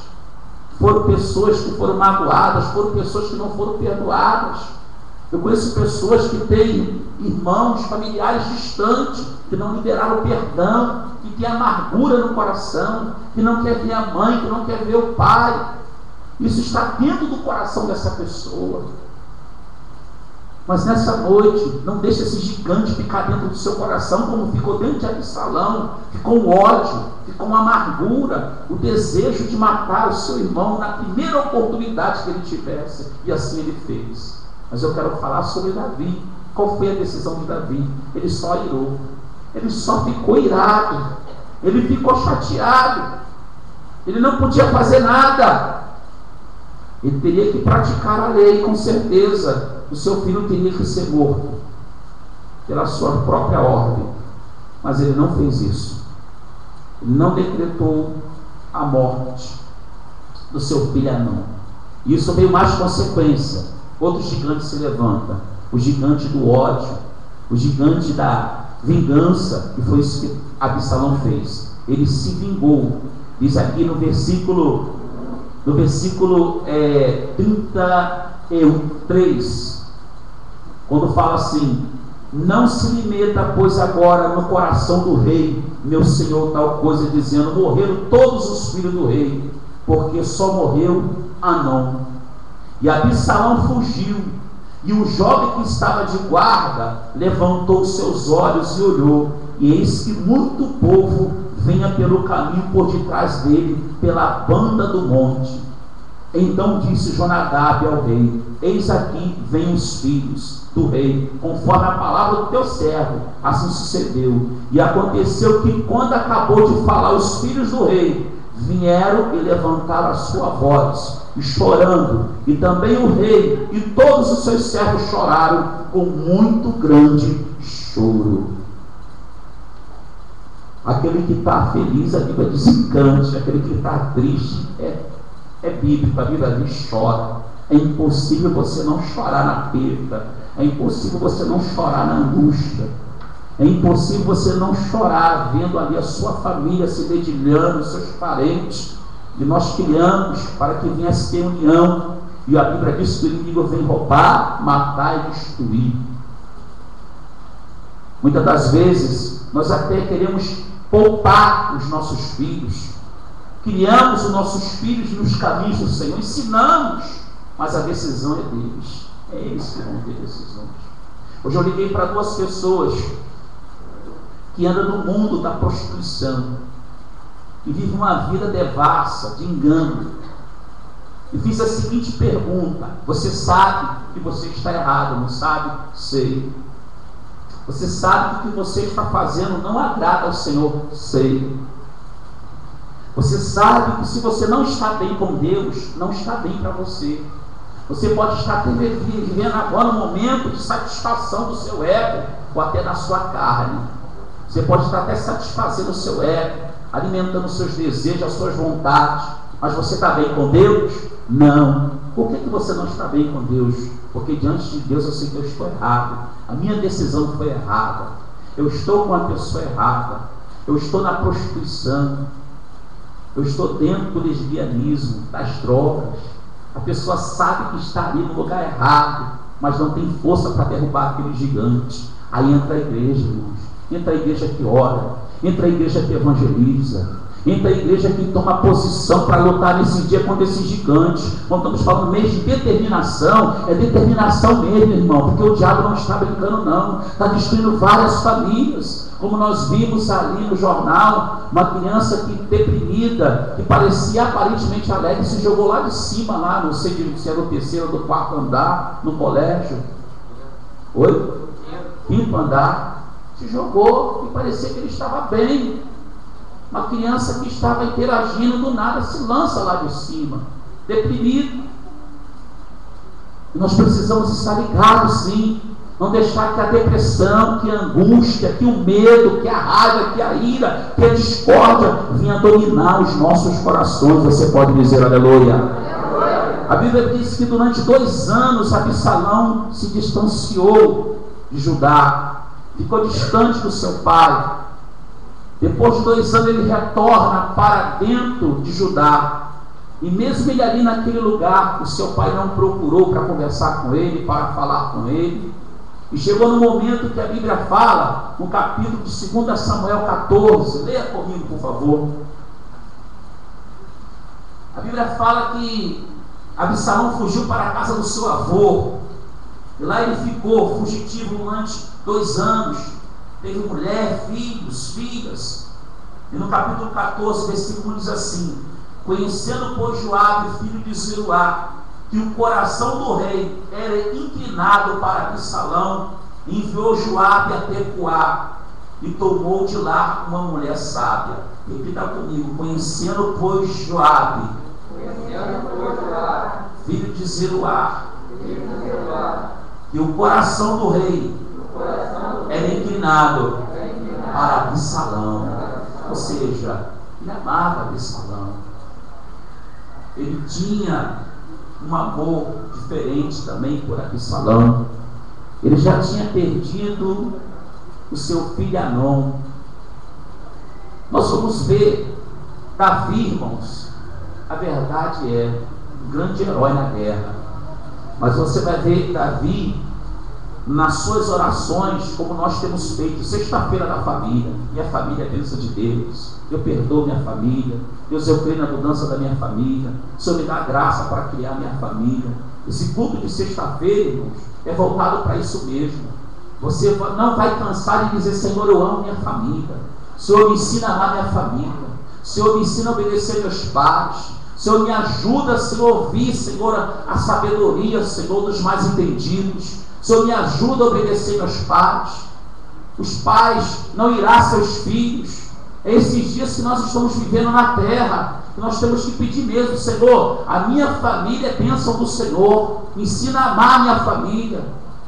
foram pessoas que foram magoadas, foram pessoas que não foram perdoadas. Eu conheço pessoas que têm irmãos, familiares distantes, que não liberaram perdão, que têm amargura no coração, que não quer ver a mãe, que não quer ver o pai. Isso está dentro do coração dessa pessoa. Mas nessa noite, não deixe esse gigante ficar dentro do seu coração, como ficou dentro de Absalão. Ficou o ódio, ficou uma amargura, o desejo de matar o seu irmão na primeira oportunidade que ele tivesse. E assim ele fez. Mas eu quero falar sobre Davi. Qual foi a decisão de Davi? Ele só irou. Ele só ficou irado. Ele ficou chateado. Ele não podia fazer nada. Ele teria que praticar a lei, com certeza. O seu filho teria que ser morto pela sua própria ordem. Mas ele não fez isso. Ele não decretou a morte do seu filho Amnon. E isso veio mais consequência. Outro gigante se levanta. O gigante do ódio. O gigante da vingança. Que foi isso que Absalão fez. Ele se vingou. Diz aqui no versículo 33, quando fala assim: não se lhe meta, pois agora no coração do rei, meu senhor, tal coisa, dizendo: morreram todos os filhos do rei, porque só morreu Amnon. E Absalão fugiu, e o jovem que estava de guarda levantou seus olhos e olhou, e eis que muito povo vinha pelo caminho por detrás dele, pela banda do monte. Então disse Jonadab ao rei: eis aqui vêm os filhos do rei, conforme a palavra do teu servo. Assim sucedeu. E aconteceu que, quando acabou de falar os filhos do rei, vieram e levantaram a sua voz, e chorando, e também o rei e todos os seus servos choraram com muito grande choro. Aquele que está feliz, a Bíblia diz encante. Aquele que está triste é bíblico. A Bíblia diz chora. É impossível você não chorar na perda. É impossível você não chorar na angústia. É impossível você não chorar vendo ali a sua família se dedilhando, os seus parentes. E nós criamos para que viesse ter união. E a Bíblia diz que o inimigo vem roubar, matar e destruir. Muitas das vezes nós até queremos poupar os nossos filhos, criamos os nossos filhos nos caminhos do Senhor, ensinamos, mas a decisão é deles, é eles que vão ter decisões. Hoje eu liguei para duas pessoas que andam no mundo da prostituição, que vivem uma vida devassa, de engano, e fiz a seguinte pergunta: você sabe que você está errado, não sabe? Sei. Você sabe que o que você está fazendo não agrada ao Senhor? Sei. Você sabe que se você não está bem com Deus, não está bem para você. Você pode estar vivendo agora um momento de satisfação do seu ego, ou até da sua carne. Você pode estar até satisfazendo o seu ego, alimentando os seus desejos, as suas vontades. Mas você está bem com Deus? Não. Por que você não está bem com Deus? Porque diante de Deus eu sei que eu estou errado. A minha decisão foi errada. Eu estou com a pessoa errada. Eu estou na prostituição. Eu estou dentro do lesbianismo, das drogas. A pessoa sabe que está ali no lugar errado, mas não tem força para derrubar aquele gigante. Aí entra a igreja, irmãos. Entra a igreja que ora. Entra a igreja que evangeliza. Entra a igreja que toma posição para lutar nesse dia contra esse gigante. Quando estamos falando mês de determinação, é determinação mesmo, irmão, porque o diabo não está brincando, não. Está destruindo várias famílias. Como nós vimos ali no jornal, uma criança que deprimida, que parecia aparentemente alegre, se jogou lá de cima, lá, não sei se era o terceiro ou do quarto andar, no colégio. Oi? Quinto andar. Se jogou e parecia que ele estava bem. Uma criança que estava interagindo, do nada se lança lá de cima, deprimido. E nós precisamos estar ligados, sim. Não deixar que a depressão, que a angústia, que o medo, que a raiva, que a ira, que a discórdia venha dominar os nossos corações. Você pode dizer aleluia? A Bíblia diz que durante 2 anos Absalão se distanciou de Judá, ficou distante do seu pai. Depois de 2 anos ele retorna para dentro de Judá. E mesmo ele ali naquele lugar, o seu pai não procurou para conversar com ele, para falar com ele. E chegou no momento que a Bíblia fala, no capítulo de 2 Samuel 14, leia comigo, por favor. A Bíblia fala que Absalão fugiu para a casa do seu avô. E lá ele ficou fugitivo durante 2 anos. Teve mulher, filhos, filhas. E no capítulo 14, versículo diz assim: conhecendo, pois, Joabe, filho de Zeruá, que o coração do rei era inclinado para Absalão, enviou Joabe a Tecoá, e tomou de lá uma mulher sábia. Repita comigo: conhecendo, pois, Joabe, filho de Zeruá, que o coração do rei era inclinado para Absalão. Ou seja, ele amava Absalão. Ele tinha um amor diferente também por Absalão. Ele já tinha perdido o seu filho Amnon. Nós vamos ver Davi, irmãos. A verdade é um grande herói na guerra. Mas você vai ver Davi nas suas orações, como nós temos feito. Sexta-feira da família. Minha família é bênção de Deus. Eu perdoo minha família. Deus, eu creio na mudança da minha família. O Senhor me dá graça para criar minha família. Esse culto de sexta-feira, irmãos, é voltado para isso mesmo. Você não vai cansar de dizer: Senhor, eu amo minha família. Senhor, me ensina a amar minha família. Senhor, me ensina a obedecer meus pais. Senhor, me ajuda, Senhor, a ouvir, Senhor, a sabedoria, Senhor, dos mais entendidos. Senhor, me ajuda a obedecer meus pais. Os pais não irá seus filhos. É esses dias que nós estamos vivendo na terra, que nós temos que pedir mesmo: Senhor, a minha família é bênção do Senhor. Me ensina a amar a minha família.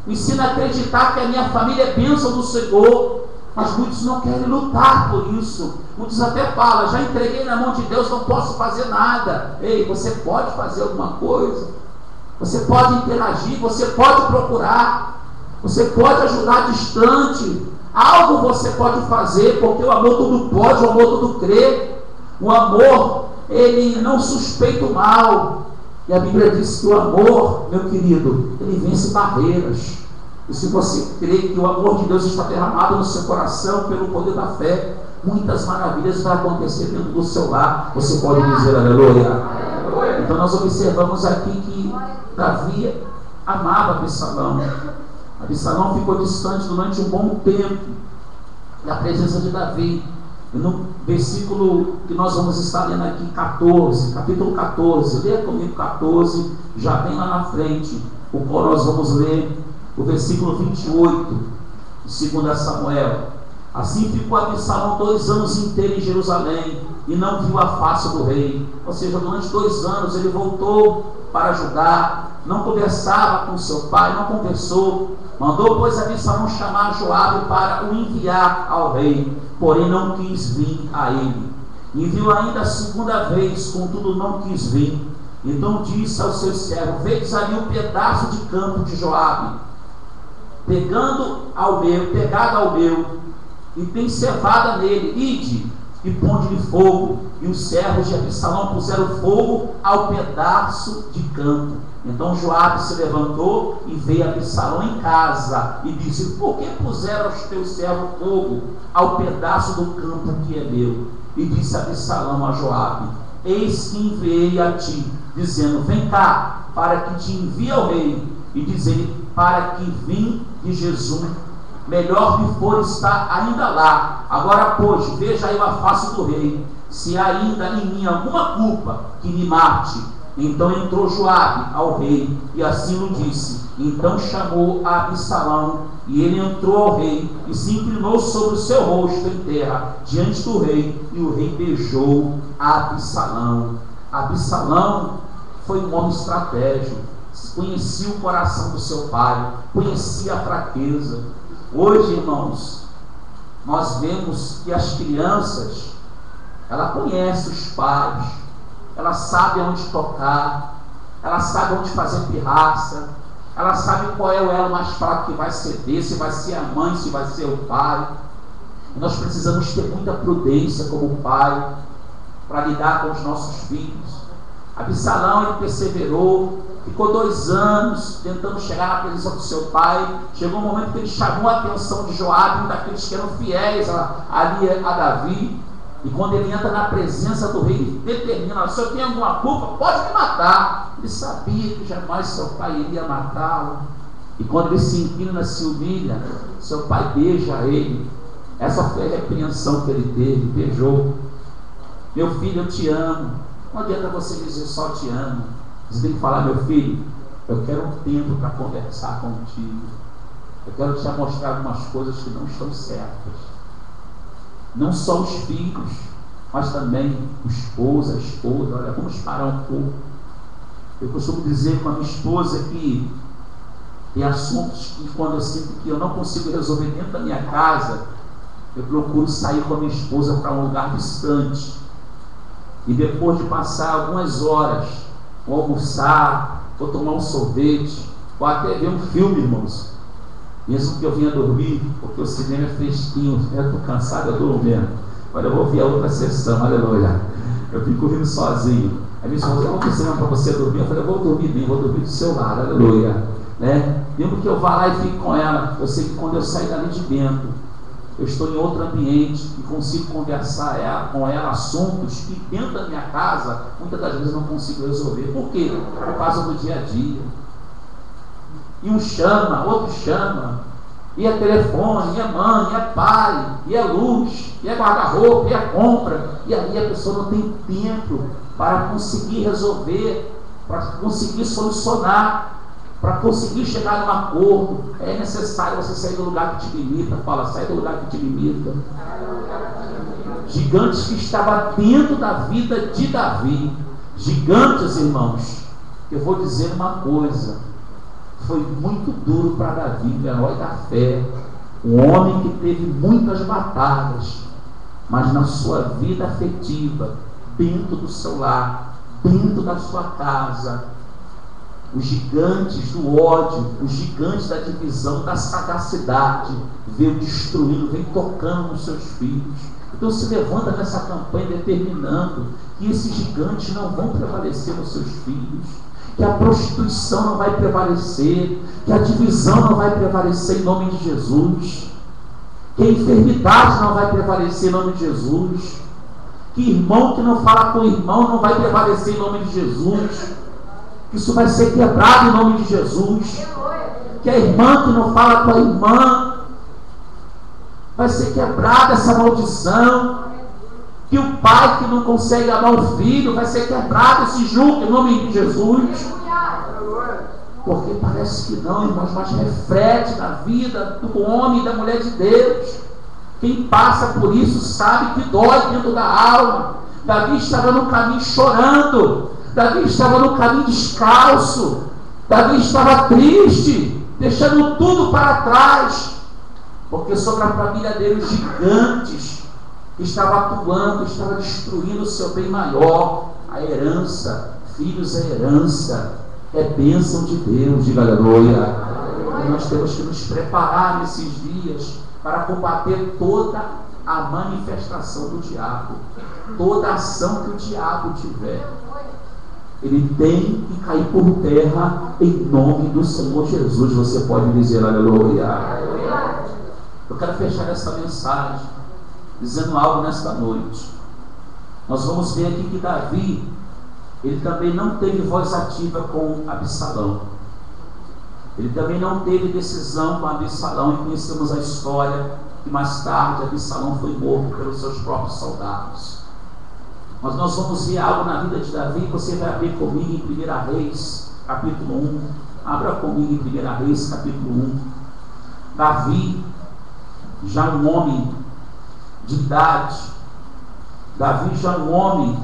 Me ensina a acreditar que a minha família é bênção do Senhor. Mas muitos não querem lutar por isso. Muitos até falam: já entreguei na mão de Deus, não posso fazer nada. Ei, você pode fazer alguma coisa. Você pode interagir, você pode procurar, você pode ajudar distante. Algo você pode fazer, porque o amor tudo pode, o amor tudo crê. O amor, ele não suspeita o mal. E a Bíblia diz que o amor, meu querido, ele vence barreiras. E se você crê que o amor de Deus está derramado no seu coração pelo poder da fé, muitas maravilhas vão acontecer dentro do seu lar. Você pode dizer aleluia? Então nós observamos aqui que Davi amava Absalão. Absalão ficou distante durante um bom tempo da presença de Davi. E no versículo que nós vamos estar lendo aqui, 14, capítulo 14, leia comigo 14, já bem lá na frente, o qual nós vamos ler o versículo 28, de 2 Samuel. Assim ficou Absalão 2 anos inteiros em Jerusalém, e não viu a face do rei. Ou seja, durante 2 anos ele voltou para Judá, não conversava com seu pai, não conversou. Mandou, pois, Absalão chamar Joabe para o enviar ao rei, porém não quis vir a ele. Enviou ainda a segunda vez, contudo não quis vir. Então disse ao seu servo: vedes ali um pedaço de campo de Joabe, pegado ao meu, e tem cevada nele, ide e ponde-lhe fogo. E os servos de Absalão puseram fogo ao pedaço de campo. Então Joabe se levantou e veio a Absalão em casa e disse: por que puseram os teus servos fogo ao pedaço do campo que é meu? E disse Absalão a Joabe: eis que enviei a ti, dizendo: vem cá, para que te envie ao rei. E diz-lhe: para que vim de Jesus, melhor me for estar ainda lá. Agora, pois, veja eu a face do rei, se há ainda em mim alguma culpa, que me mate. Então entrou Joabe ao rei, e assim lhe disse. Então chamou a Absalão, e ele entrou ao rei, e se inclinou sobre o seu rosto em terra, diante do rei, e o rei beijou a Absalão. Absalão foi um homem estratégico, conhecia o coração do seu pai, conhecia a fraqueza. Hoje, irmãos, nós vemos que as crianças, ela conhece os pais, ela sabe onde tocar, ela sabe onde fazer pirraça, ela sabe qual é o elo mais fraco que vai ceder, se vai ser a mãe, se vai ser o pai. E nós precisamos ter muita prudência como pai para lidar com os nossos filhos. Absalão, ele perseverou, ficou 2 anos tentando chegar na presença do seu pai. Chegou um momento que ele chamou a atenção de Joabe, um daqueles que eram fiéis ali a Davi. E quando ele entra na presença do rei, ele determina: se eu tenho alguma culpa, pode me matar. Ele sabia que jamais seu pai iria matá-lo. E quando ele se inclina, se humilha, seu pai beija ele. Essa foi a repreensão que ele teve, beijou. Meu filho, eu te amo. Não adianta você dizer só te amo. Você tem que falar: meu filho, eu quero um tempo para conversar contigo. Eu quero te mostrar algumas coisas que não estão certas. Não só os filhos, mas também o esposo, a esposa. Olha, vamos parar um pouco. Eu costumo dizer com a minha esposa que tem assuntos que, quando eu sinto que eu não consigo resolver dentro da minha casa, eu procuro sair com a minha esposa para um lugar distante. E depois de passar algumas horas, ou almoçar, ou tomar um sorvete, ou até ver um filme, irmãos, mesmo que eu venha dormir, porque o cinema é fresquinho, eu estou cansado, eu durmo mesmo. Olha, eu vou ver a outra sessão, aleluia. Eu fico rindo sozinho. Aí minha esposa, eu vou pro cinema para você dormir. Eu falei, eu vou dormir bem, vou dormir do seu lado, aleluia. Né? Mesmo que eu vá lá e fique com ela, eu sei que quando eu sair dali de dentro, eu estou em outro ambiente e consigo conversar com ela assuntos que dentro da minha casa, muitas das vezes não consigo resolver. Por quê? Por causa do dia a dia. E um chama, outro chama, e é telefone, e é mãe, e é pai, e é luz, e é guarda-roupa, e é compra, e aí a pessoa não tem tempo para conseguir resolver, para conseguir solucionar, para conseguir chegar num acordo. É necessário você sair do lugar que te limita. Fala, sai do lugar que te limita. Gigantes que estavam dentro da vida de Davi. Gigantes, irmãos, eu vou dizer uma coisa, foi muito duro para Davi, o herói da fé, um homem que teve muitas batalhas, mas na sua vida afetiva, dentro do seu lar, dentro da sua casa, os gigantes do ódio, os gigantes da divisão, da sagacidade, veio destruindo, veio tocando nos seus filhos. Então se levanta nessa campanha determinando que esses gigantes não vão prevalecer nos seus filhos, que a prostituição não vai prevalecer, que a divisão não vai prevalecer em nome de Jesus, que a enfermidade não vai prevalecer em nome de Jesus, que irmão que não fala com irmão não vai prevalecer em nome de Jesus, que isso vai ser quebrado em nome de Jesus, que a irmã que não fala com a irmã vai ser quebrada essa maldição, que o pai que não consegue amar o filho vai ser quebrado esse jugo em nome de Jesus. Porque parece que não, irmãos, mas reflete na vida do homem e da mulher de Deus. Quem passa por isso sabe que dói dentro da alma. Davi estava no caminho chorando, Davi estava no caminho descalço, Davi estava triste, deixando tudo para trás, porque sobre a família dele os gigantes estava atuando, estava destruindo o seu bem maior, a herança. Filhos é herança, é bênção de Deus, diga aleluia. E nós temos que nos preparar nesses dias para combater toda a manifestação do diabo, toda ação que o diabo tiver. Ele tem que cair por terra em nome do Senhor Jesus. Você pode dizer aleluia. Eu quero fechar essa mensagem dizendo algo nesta noite. Nós vamos ver aqui que Davi, ele também não teve voz ativa com Absalão. Ele também não teve decisão com Absalão, e conhecemos a história que mais tarde Absalão foi morto pelos seus próprios soldados. Mas nós vamos ver algo na vida de Davi. Você vai abrir comigo em 1 Reis, capítulo 1. Abra comigo em 1 Reis, capítulo 1. Davi, já um homem de idade, Davi já um homem,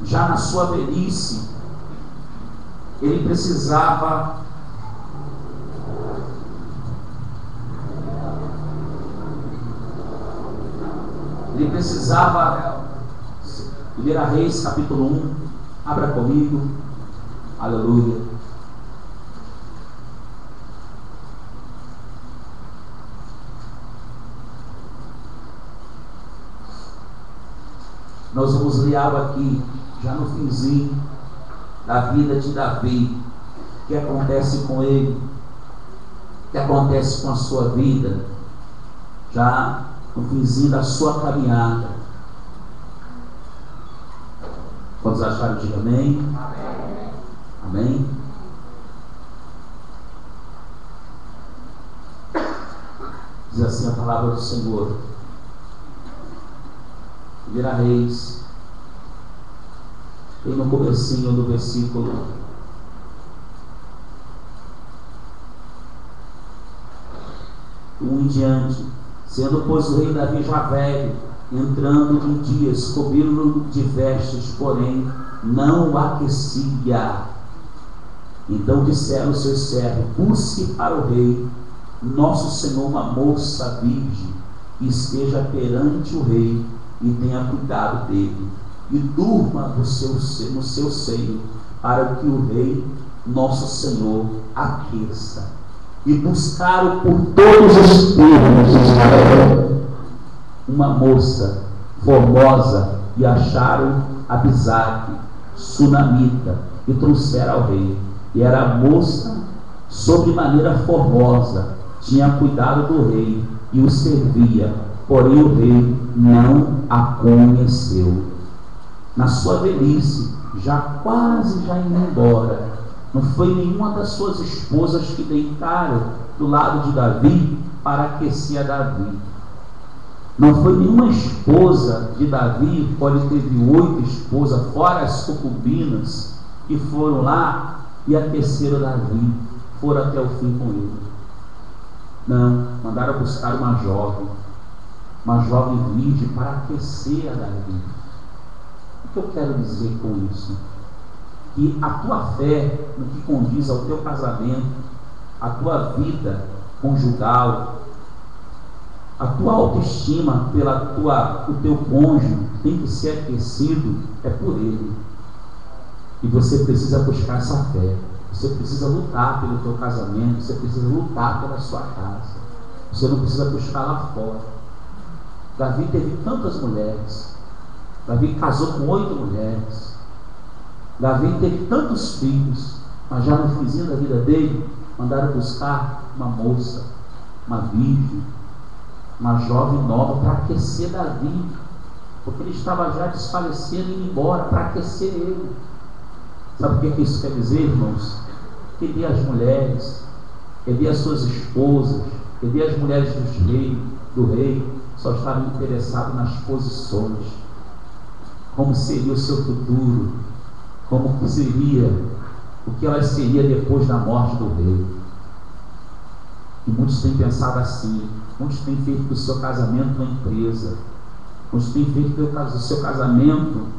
já na sua velhice, ele precisava Ele precisava, 1 Reis, capítulo 1, abra comigo, aleluia. Nós vamos ler algo aqui, já no finzinho da vida de Davi, o que acontece com ele, o que acontece com a sua vida, já no finzinho da sua caminhada. Quantos acharam? Diga amém. Amém. Amém. Diz assim a palavra do Senhor. 1 Reis, bem no comecinho do versículo 1 em diante. Sendo, pois, o rei Davi já velho, entrando em dias, cobriram-no de vestes, porém não o aquecia. Então disseram os seus servos: busque para o rei, nosso senhor, uma moça virgem, que esteja perante o rei e tenha cuidado dele, e durma no seu seio, para que o rei, nosso senhor, aqueça. E buscaram por todos os termos de Israel uma moça formosa, e acharam Abisaque, sunamita, e trouxeram ao rei. E era a moça sobremaneira formosa, tinha cuidado do rei e o servia, porém o rei não a conheceu. Na sua velhice, já quase indo embora, não foi nenhuma das suas esposas que deitaram do lado de Davi para aquecer a Davi. Não foi nenhuma esposa de Davi, pode teve 8 esposas, fora as concubinas, que foram lá e aqueceram Davi, foram até o fim com ele. Não, mandaram buscar uma jovem virgem para aquecer a Davi. O que eu quero dizer com isso? Que a tua fé no que condiz ao teu casamento, a tua vida conjugal, a tua autoestima o teu cônjuge tem que ser aquecido por ele. E você precisa buscar essa fé. Você precisa lutar pelo teu casamento. Você precisa lutar pela sua casa. Você não precisa buscar lá fora. Davi teve tantas mulheres. Davi casou com 8 mulheres. Davi teve tantos filhos. Mas já no finzinho da vida dele, mandaram buscar uma moça, uma virgem, uma jovem nova para aquecer Davi, porque ele estava já desfalecendo e indo embora, para aquecer ele. Sabe o que isso quer dizer, irmãos? Que as mulheres, que as suas esposas, que as mulheres do rei só estavam interessadas nas posições, como seria o seu futuro, como seria, o que elas seriam depois da morte do rei. E muitos têm pensado assim. Muitos têm feito do seu casamento uma empresa. Muitos têm feito do seu casamento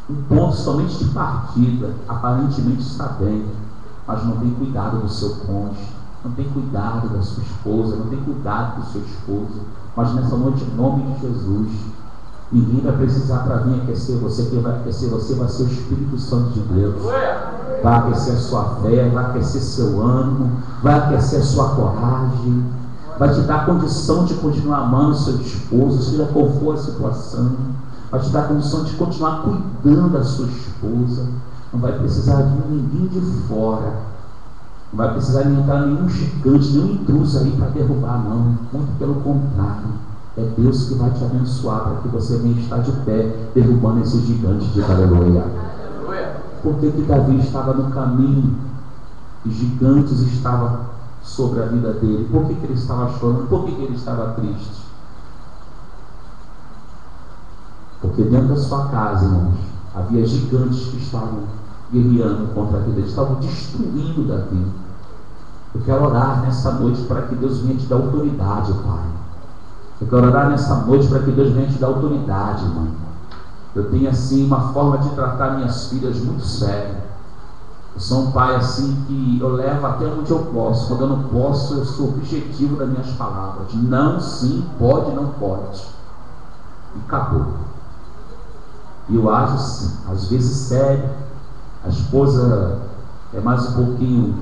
um ponto somente de partida. Aparentemente está bem, mas não tem cuidado do seu cônjuge, não tem cuidado da sua esposa, não tem cuidado do seu esposo. Mas nessa noite, em nome de Jesus, ninguém vai precisar para vir aquecer você. Quem vai aquecer você vai ser o Espírito Santo de Deus. Vai aquecer a sua fé, vai aquecer seu ânimo, vai aquecer a sua coragem, vai te dar condição de continuar amando o seu esposo, seja qual for a situação. Vai te dar condição de continuar cuidando da sua esposa. Não vai precisar de ninguém de fora. Não vai precisar entrar nenhum gigante, nenhum intruso aí para derrubar, não. Muito pelo contrário. É Deus que vai te abençoar para que você venha estar de pé, derrubando esse gigante de aleluia. Por que Davi estava no caminho e gigantes estavam sobre a vida dele? Por que ele estava chorando? Por que ele estava triste? Porque dentro da sua casa, irmãos, havia gigantes que estavam guerreando contra a vida dele, estavam destruindo Davi. Eu quero orar nessa noite para que Deus venha te dar autoridade, Pai. Eu quero orar nessa noite para que Deus venha te dar autoridade, mãe. Eu tenho assim uma forma de tratar minhas filhas muito séria. Eu sou um pai assim que eu levo até onde eu posso. Quando eu não posso, eu sou objetivo das minhas palavras. Não, sim, pode, não pode. E acabou. E eu acho assim, às vezes sério. A esposa é mais um pouquinho,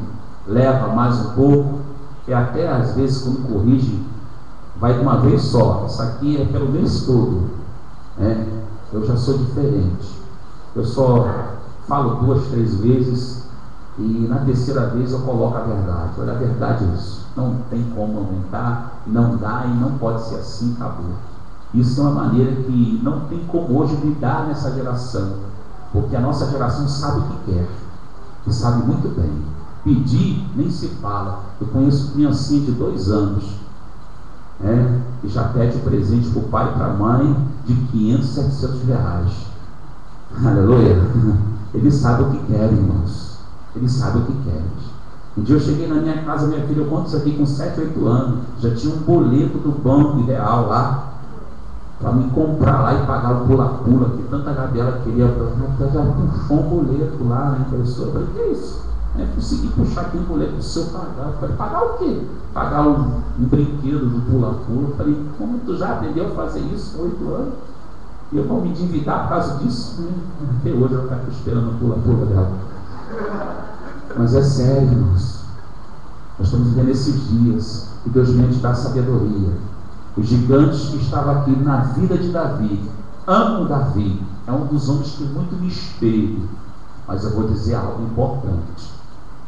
leva mais um pouco. E até às vezes quando corrige, vai de uma vez só. Isso aqui é pelo mês todo, né? Eu já sou diferente. Eu só falo 2, 3 vezes e na terceira vez eu coloco a verdade. Olha, a verdade é isso. Não tem como aumentar, não dá e não pode ser assim, acabou. Isso é uma maneira que não tem como hoje lidar nessa geração, porque a nossa geração sabe o que quer e sabe muito bem. Pedir nem se fala. Eu conheço criancinha de 2 anos, e já pede presente para o pai e para a mãe de 500, 700 reais. Aleluia. Ele sabe o que quer, irmãos. Ele sabe o que quer. Um dia eu cheguei na minha casa, minha filha, eu conto isso aqui com 7, 8 anos, já tinha um boleto do Banco Ideal lá, para me comprar lá e pagar o pula-pula, que tanta Gabriela queria. Eu já puxou um boleto lá na impressora. Eu falei, que é isso? Eu consegui puxar aqui um boleto do seu pagar. Eu falei, pagar o quê? Pagar um brinquedo do pula-pula. Eu falei, como tu já aprendeu a fazer isso com 8 anos? E eu vou me endividar por causa disso? Até hoje eu estou esperando o pula-pula dela. Mas é sério, irmãos. Nós estamos vivendo esses dias e Deus vem te dar sabedoria. Os gigantes que estavam aqui na vida de Davi, amo Davi, é um dos homens que muito me espelho. Mas eu vou dizer algo importante.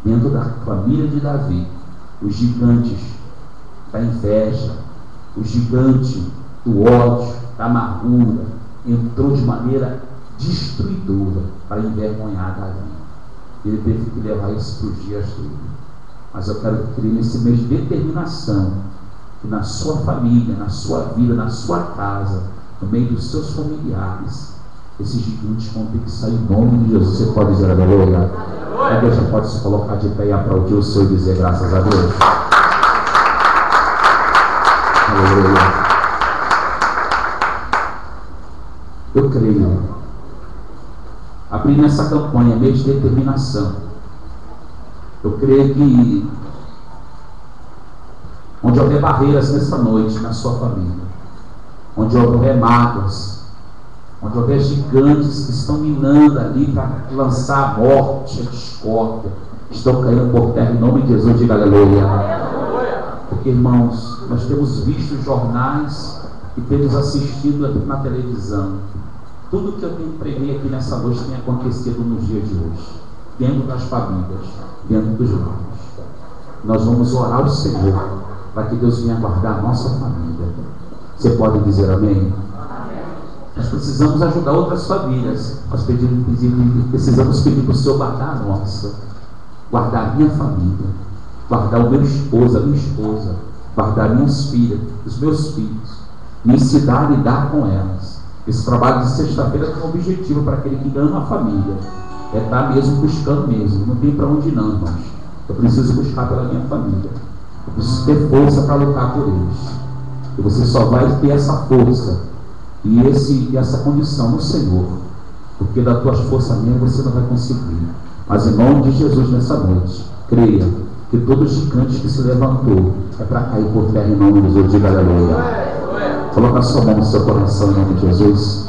Dentro da família de Davi, os gigantes da inveja, o gigante do ódio, da amargura, entrou de maneira destruidora para envergonhar Davi. Ele teve que levar isso para os dias dele. Mas eu quero que nesse mês de determinação, que na sua família, na sua vida, na sua casa, no meio dos seus familiares, esses gigantes vão ter que sair em nome de Jesus. Você pode dizer aleluia? A igreja pode se colocar de pé e aplaudir o Senhor e dizer graças a Deus. Aleluia. Eu creio. Abrindo essa campanha, mês de determinação, eu creio que onde houver barreiras nessa noite, na sua família, onde houver mágoas, onde houver gigantes que estão minando ali para lançar a morte, a discórdia, estão caindo por terra em nome de Jesus. Diga aleluia. Porque, irmãos, nós temos visto os jornais e temos assistido na televisão. Tudo que eu tenho preguei aqui nessa noite tem acontecido nos dias de hoje, dentro das famílias, dentro dos lares. Nós vamos orar ao Senhor para que Deus venha guardar a nossa família. Você pode dizer amém? Nós precisamos ajudar outras famílias. Nós precisamos pedir para o Senhor guardar a nossa, guardar a minha família, guardar o meu esposo, a minha esposa, guardar minhas filhas, os meus filhos, me ensinar a lidar com elas. Esse trabalho de sexta-feira tem um objetivo para aquele que ama a família. É estar mesmo buscando mesmo. Não tem para onde ir não, irmãos. Eu preciso buscar pela minha família. Eu preciso ter força para lutar por eles. E você só vai ter essa força e essa condição no Senhor. Porque das tuas forças mesmo você não vai conseguir. Mas em nome de Jesus nessa noite, creia que todo gigante que se levantou é para cair por terra em nome de Jesus. Diga aleluia. Coloca a sua mão no seu coração em nome de Jesus.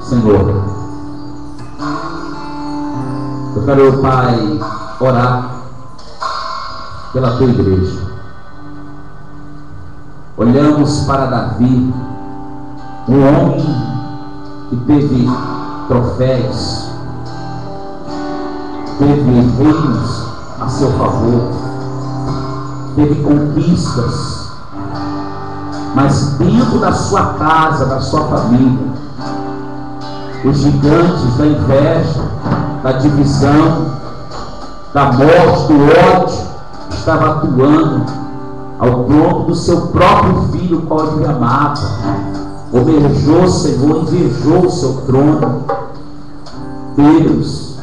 Senhor, eu quero, Pai, orar pela tua igreja. Olhamos para Davi, um homem que teve troféus, teve reinos a seu favor, teve conquistas, mas dentro da sua casa, da sua família, os gigantes da inveja, da divisão, da morte, do ódio, estavam atuando ao ponto do seu próprio filho, o qual ele amava. Obejou, Senhor, invejou o seu trono. Deus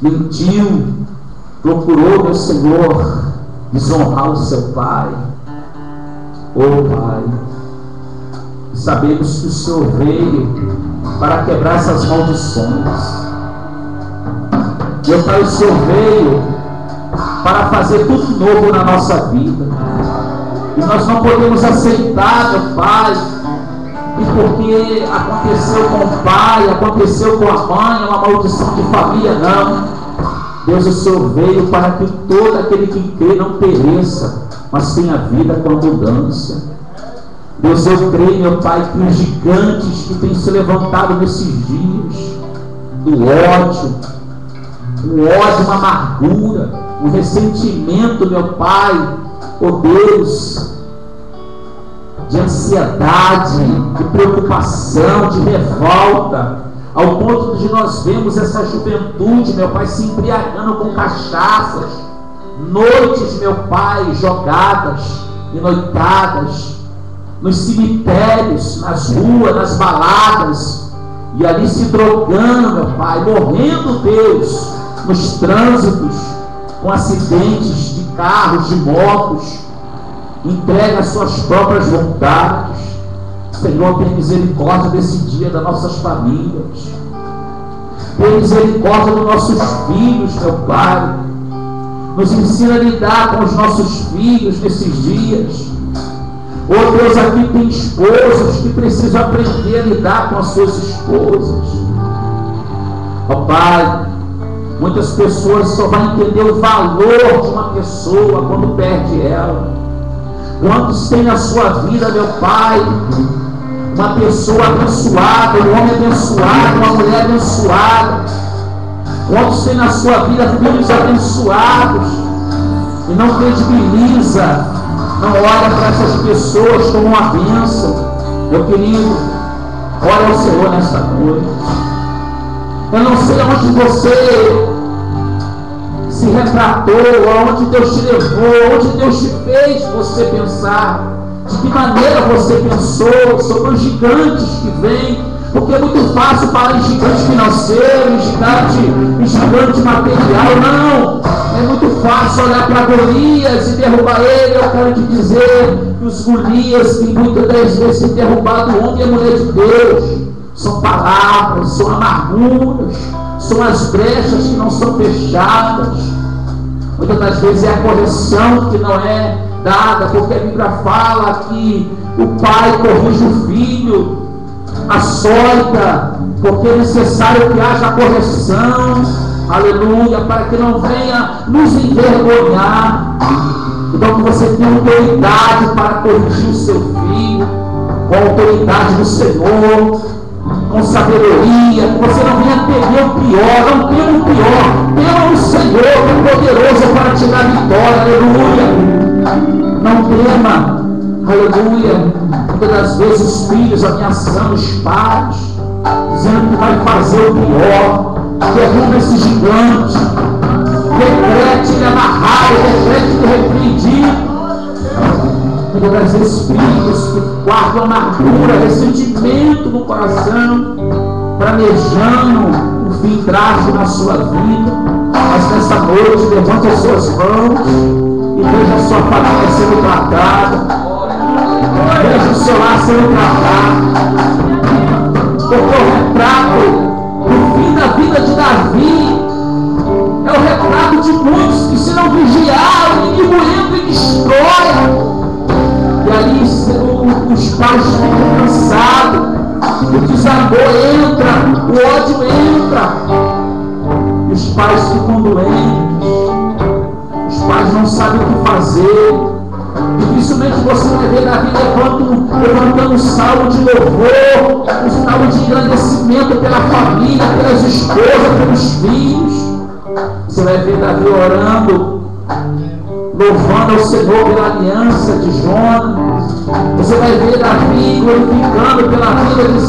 mentiu, procurou, meu Senhor, desonrar o seu Pai. Oh Pai, sabemos que o Senhor veio para quebrar essas maldições. Meu Pai, o Senhor veio para fazer tudo novo na nossa vida. E nós não podemos aceitar, meu Pai, e porque aconteceu com o pai, aconteceu com a mãe, uma maldição de família, não. Deus, o Senhor veio para que todo aquele que crê não pereça, mas tenha vida com abundância. Deus, eu creio, meu Pai, que os gigantes que têm se levantado nesses dias, do ódio, uma amargura, um ressentimento, meu Pai, oh Deus, de ansiedade, de preocupação, de revolta, ao ponto de nós vermos essa juventude, meu Pai, se embriagando com cachaças, noites, meu Pai, jogadas e noitadas, nos cemitérios, nas ruas, nas baladas, e ali se drogando, meu Pai, morrendo, Deus, nos trânsitos, com acidentes de carros, de motos, entrega as suas próprias vontades. Senhor, tem misericórdia desse dia das nossas famílias, tem misericórdia dos nossos filhos, meu Pai. Nos ensina a lidar com os nossos filhos nesses dias. Oh Deus, aqui tem esposos que precisam aprender a lidar com as suas esposas. Ó Pai, muitas pessoas só vão entender o valor de uma pessoa quando perde ela. Quantos tem na sua vida, meu Pai, uma pessoa abençoada, um homem abençoado, uma mulher abençoada? Quantos tem na sua vida filhos abençoados e não credibiliza, não olha para essas pessoas como uma bênção? Meu querido, ora ao Senhor nesta noite. Eu não sei aonde você se retratou, aonde Deus te levou, onde Deus te fez você pensar, de que maneira você pensou sobre os gigantes que vêm, porque é muito fácil falar em gigante financeiro, em gigante material. Não, é muito fácil olhar para Golias e derrubar ele. Eu quero te dizer que os Golias que muitas das vezes têm derrubado o homem e a mulher de Deus são palavras, são amarguras, são as brechas que não são fechadas. Muitas das vezes é a correção que não é dada, porque a Bíblia fala que o pai corrige o filho, açoita, porque é necessário que haja correção, aleluia, para que não venha nos envergonhar. Então que você tenha autoridade para corrigir o seu filho, com a autoridade do Senhor, com sabedoria, que você não venha temer o pior, não tema o pior, tema o Senhor, que é poderoso para te dar vitória, aleluia. Não tema, aleluia. Muitas das vezes os filhos ameaçando os pais, dizendo que vai fazer o pior, derruba esse gigante, decrete ele amarrado, decrete ele repreendido. Muitas das vezes filhos que guardam amargura, ressentimento no coração, planejando um fim trágico na sua vida, mas nessa noite levante as suas mãos e veja a sua família sendo tratada. Veja o seu lar sendo tratado. Porque o retrato do fim da vida de Davi é o retrato de muitos que, se não vigiar, o inimigo entra e destrói. E ali os pais ficam cansados, o desamor entra, o ódio entra, e os pais ficam doentes, os pais não sabem o que fazer. Dificilmente você vai ver Davi levantando um salmo de louvor, um salmo de engrandecimento pela família, pelas esposas, pelos filhos. Você vai ver Davi orando, louvando ao Senhor pela aliança de Jonas. Você vai ver Davi glorificando pela vida de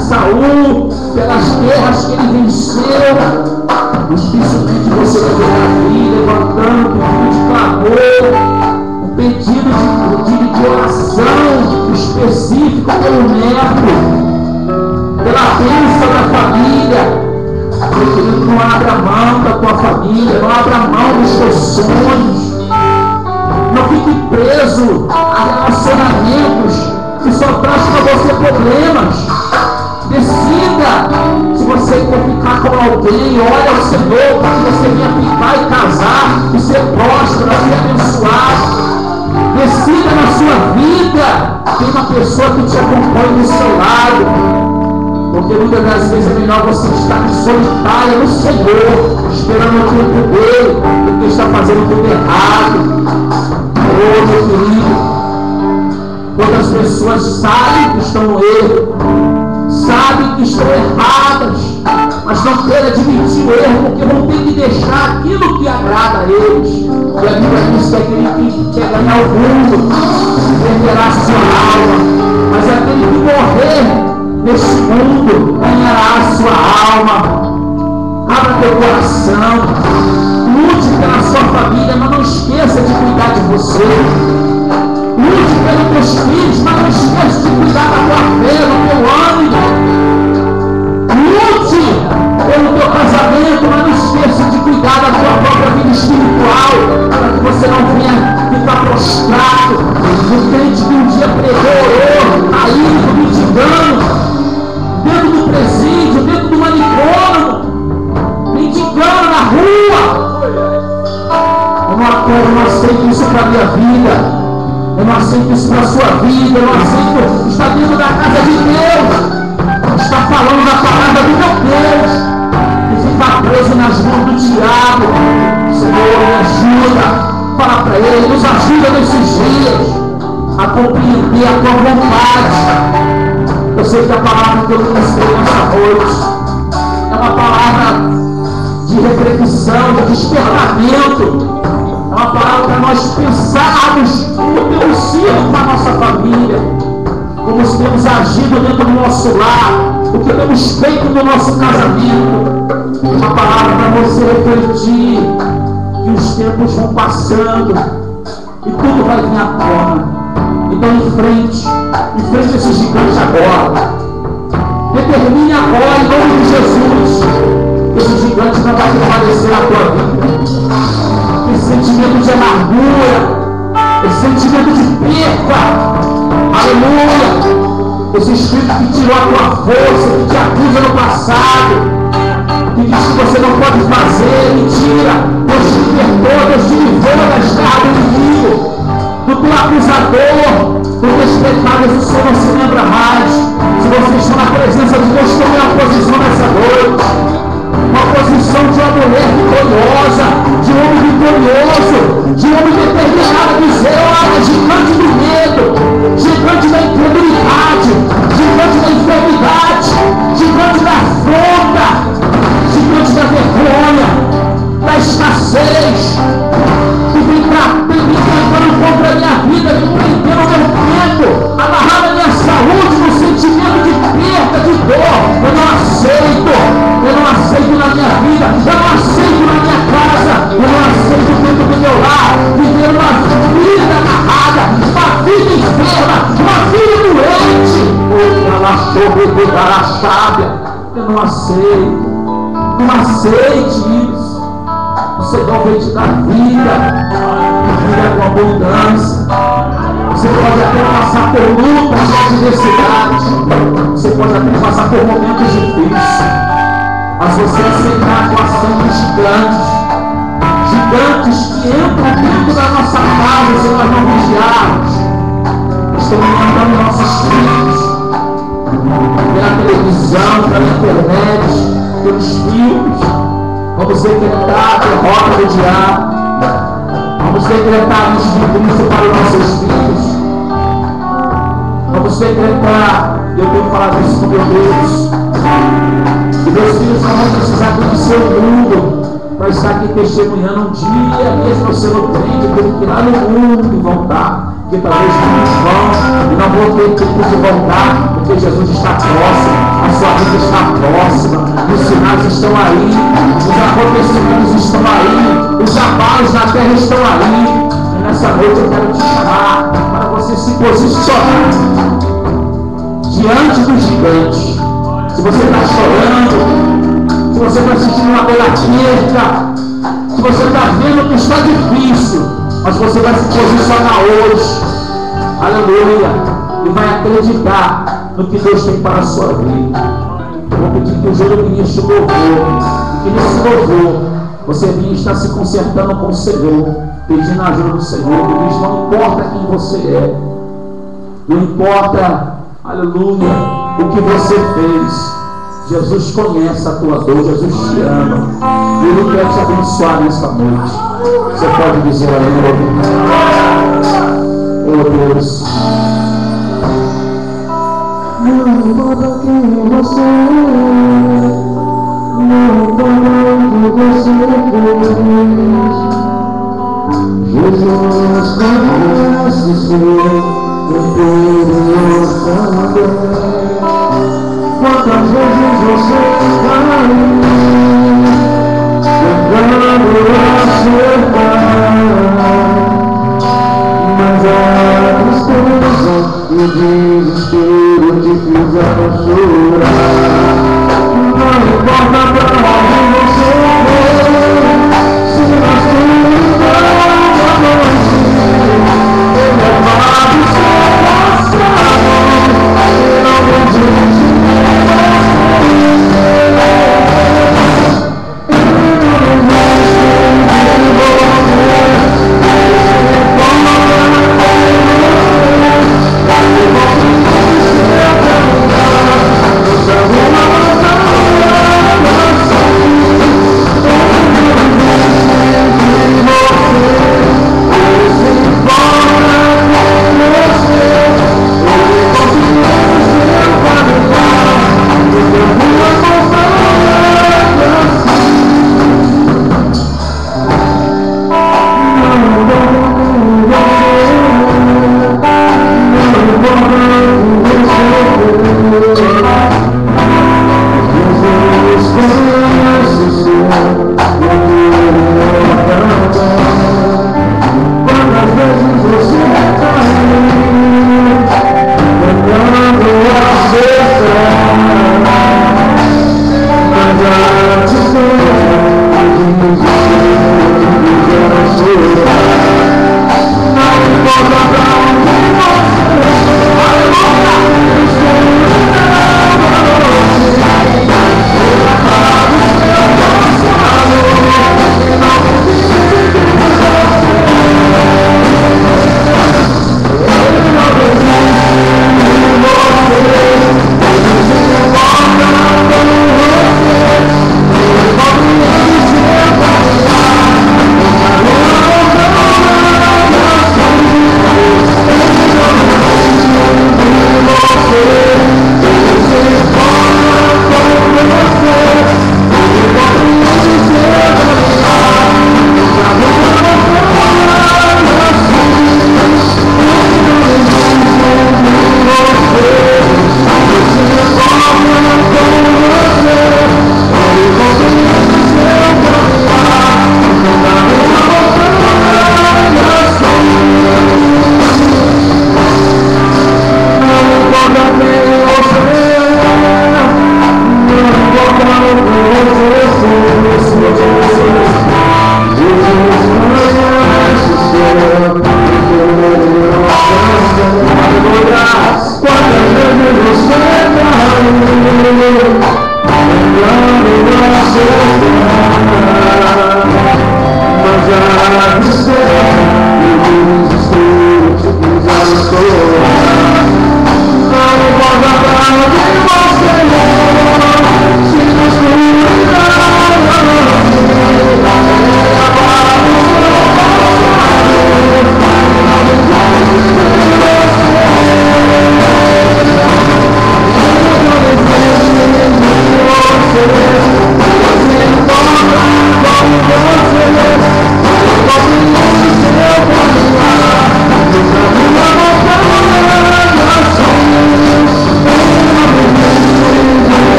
Saul, pelas guerras que ele venceu. Dificilmente você vai ver Davi levantando um pedido de clamor, um pedido de oração específico pelo neto, pela bênção da família. Meu querido, não abra mão da tua família, não abra mão dos teus sonhos. Não fique preso a relacionamentos que só traz para você problemas. Decida, se você quer ficar com alguém, olha ao Senhor para que você venha ficar e casar, e ser próspero, ser abençoado. Decida na sua vida, tem uma pessoa que te acompanha do seu lado. Porque muitas das vezes é melhor você estar em solitária no Senhor, esperando o tempo dele, do que estar fazendo tudo errado. Oh, meu querido, quantas pessoas sabem que estão no erro, sabem que estão erradas, mas não querem admitir o erro, porque vão ter que deixar aquilo que agrada a eles. E a Bíblia diz que aquele que quer ganhar o mundo perderá a sua alma, mas aquele que morrer neste mundo ganhará a sua alma. Abra teu coração, lute pela sua família, mas não esqueça de cuidar de você. Lute pelos teus filhos, mas não esqueça de cuidar da tua fé, do teu ânimo. para a minha vida. Eu não aceito isso para a sua vida. Eu não aceito. Está dentro da casa de Deus. Está falando da palavra do meu Deus. E ficar preso nas mãos do diabo. Senhor, me ajuda. Fala para Ele. Nos ajuda nesses dias a compreender a tua vontade. Eu sei que a palavra que eu ministrei nessa noite é uma palavra de reflexão, de despertamento. É uma palavra para nós pensarmos como temos sido com a nossa família, como temos agido dentro do nosso lar, o que temos feito no nosso casamento. É uma palavra para você refletir que os tempos vão passando e tudo vai vir à tona. Então enfrente esse gigante agora. Determine agora, em nome de Jesus, que esse gigante não vai prevalecer na tua vida. Esse sentimento de amargura, esse sentimento de perda, aleluia, esse espírito que tirou a tua força, que te acusa no passado, que diz que você não pode fazer, mentira. Deus te libertou, Deus te livrou das garras do inimigo, do teu acusador, dos teus pecados. O Senhor não se lembra mais. Se você está na presença de Deus, tome uma posição nessa noite, uma posição de uma mulher vitoriosa, de um homem vitorioso, de um homem determinado a dizer: olha, gigante do medo, gigante da incredulidade, gigante da enfermidade, gigante da afronta, gigante da vergonha, da escassez, que vem tentando contra a minha vida, vem prendendo o meu tempo, amarrando a minha saúde no sentimento de perda, de dor. Eu não aceito na minha vida, eu não aceito na minha casa, eu não aceito dentro do meu lar, viver uma vida amarrada, uma vida enferma, uma vida doente. Eu não aceite isso. O Senhor vem te dar vida com abundância. Você pode até passar por lutas de adversidade, você pode até passar por momentos difíceis, mas você aceitar a atuação de gigantes que entram dentro da nossa casa se nós não vigiarmos. Estão alimentando nossos filhos pela televisão, pela internet, pelos filmes. Vamos decretar a derrota do diabo. Vamos decretar isso de Cristo para os nossos filhos. Vamos decretar, eu tenho falado isso com meu Deus, que meus filhos não vão precisar conhecer o mundo para estar aqui testemunhando. Um dia mesmo você não crente, tem que ir lá no mundo e voltar, porque talvez muitos vão e não vão ter tempo de voltar, porque Jesus está próximo, a sua vida está próxima, os sinais estão aí, os acontecimentos estão aí, os abalos na terra estão aí. E nessa noite eu quero te chamar para você se posicionar diante do gigante. Se você está chorando, se você está sentindo uma beira perca, se você está vendo que está difícil, mas você vai se posicionar hoje, aleluia, e vai acreditar no que Deus tem para a sua vida. Eu vou pedir que o Júlio ministre o louvor, e que nesse louvor você vinha estar se consertando com o Senhor, pedindo a ajuda do Senhor, que diz: não importa quem você é, não importa, aleluia, o que você fez, Jesus conhece a tua dor, Jesus te ama, e Ele quer te abençoar nessa noite. Você pode dizer a Ele: oh Deus, não importa quem você é, não importa o que você fez, Jesus conhece o seu interior também. Quantas vezes você caiu, tentando acertar, mas a tristeza e o desespero te fizeram chorar. Não importa pra onde você for, se nós temos a noite, Ele é mais do seu coração, Ele não desiste.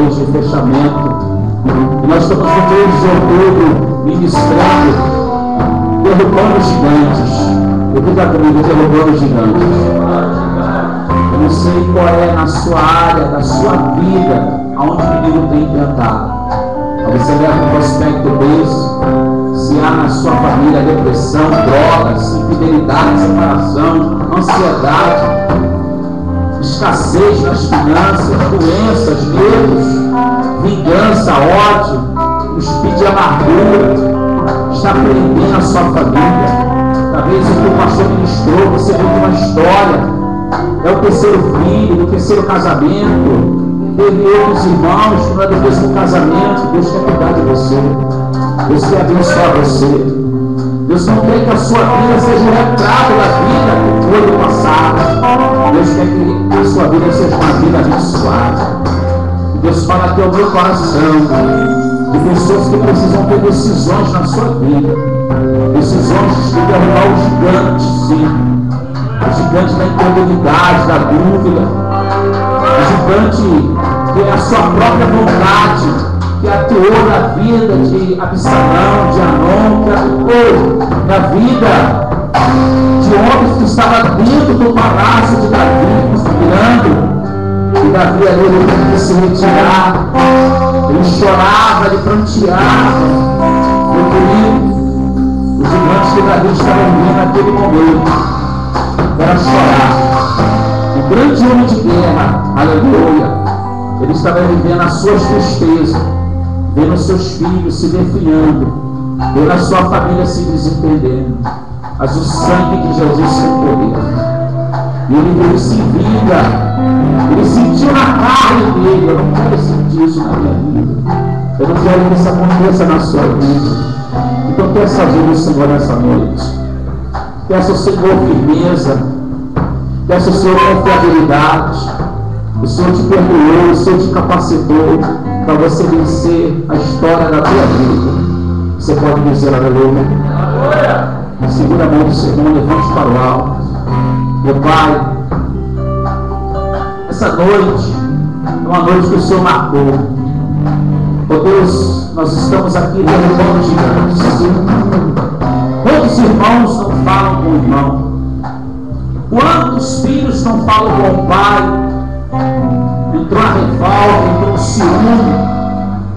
noite de fechamento. E nós estamos no mês de outubro ministrando, derrubando gigantes. Repita comigo, derrubando gigantes. Eu não sei qual é na sua área, da sua vida, aonde o inimigo tem tentado. Você leva um prospecto desse. Se há na sua família depressão, drogas, infidelidade, separação, ansiedade, escassez nas finanças, doenças, medos, vingança, ódio, espírito de amargura, está prendendo a sua família. Talvez o que o pastor ministrou, você viu uma história, é o terceiro filho, o terceiro casamento, teve outros irmãos que não é do mesmo casamento. Deus quer cuidar de você, Deus quer abençoar você. Deus não quer que a sua vida seja um retrato da vida que foi do passado. Deus quer que a sua vida seja uma vida abençoada. Deus fala aqui ao meu coração de pessoas que precisam ter decisões na sua vida, decisões de derrubar o gigante, sim, o gigante da incredulidade, da dúvida, o gigante que é a sua própria vontade, que atuou na vida de Absalão, de Anon, que atuou na vida de homens que estavam dentro do palácio de Davi, conspirando. E Davi ali ele teve que se retirar. Ele chorava, ele pranteava. Meu querido, os gigantes que Davi estava vivendo naquele momento era chorar. O grande homem de guerra, aleluia, ele estava vivendo as suas tristezas, vendo os seus filhos se definhando, vendo a sua família se desentendendo. Mas o sangue de Jesus tem poder. E ele veio se vinga. Ele sentiu na carne dele. Eu não quero sentir isso na minha vida. Eu não quero que isso aconteça na sua vida. Então peça ajuda ao Senhor nessa noite. Peça ao Senhor firmeza. Peça ao Senhor confiabilidade. O Senhor te perdoou, o Senhor te capacitou para você vencer a história da tua vida. Você pode dizer aleluia. Segura a mão do Senhor, levante para o alto. Meu Pai, essa noite é uma noite que o Senhor marcou. Oh Deus, nós estamos aqui derrubando gigantes. Quantos irmãos não falam com o irmão? Quantos filhos não falam com o pai? Entrou a revolta, entrou o ciúme.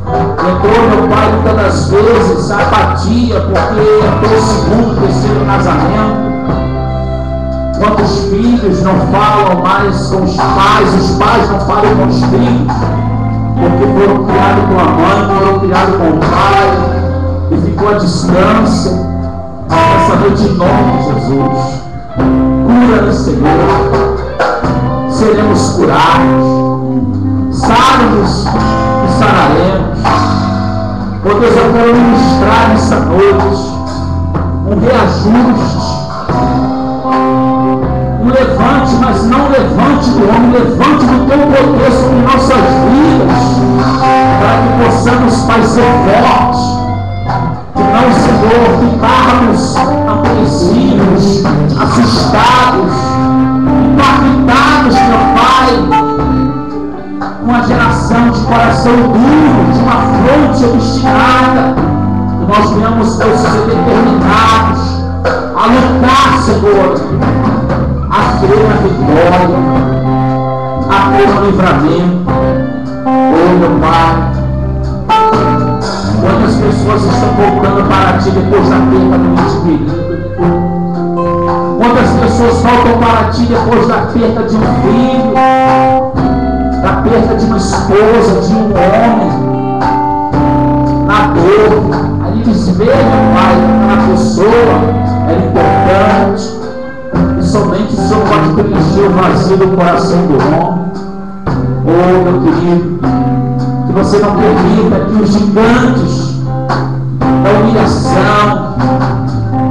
Entrou, meu pai, muitas das vezes a apatia, porque entrou o segundo, terceiro casamento. Quantos filhos não falam mais com os pais não falam com os filhos, porque foram criados com a mãe, foram criados com o pai, e ficou à distância. Essa noite, em nome de Jesus, cura-nos, Senhor, seremos curados, sara-nos e sararemos. Oh Deus, eu quero ministrar nessa noite um reajuste, um levante, mas não levante do homem, levante do teu poder sobre nossas vidas, para que possamos, Pai, ser fortes, que não, Senhor, ficarmos apreensivos, assustados, impactados, meu Pai, uma geração de coração duro, de uma fronte obstinada, que nós venhamos, Deus, ser determinados a lutar, Senhor, a crer na vitória, a crer no livramento. Oh, meu Pai, quantas pessoas estão voltando para Ti depois da perda do ente querido? Quantas pessoas voltam para Ti depois da perda de um filho, da perda de uma esposa, de um homem, na dor? Aí eles veem, meu Pai, que a pessoa é importante. Somente o Senhor pode preencher o vazio do coração do homem. Oh, meu querido, que você não permita que os gigantes da humilhação,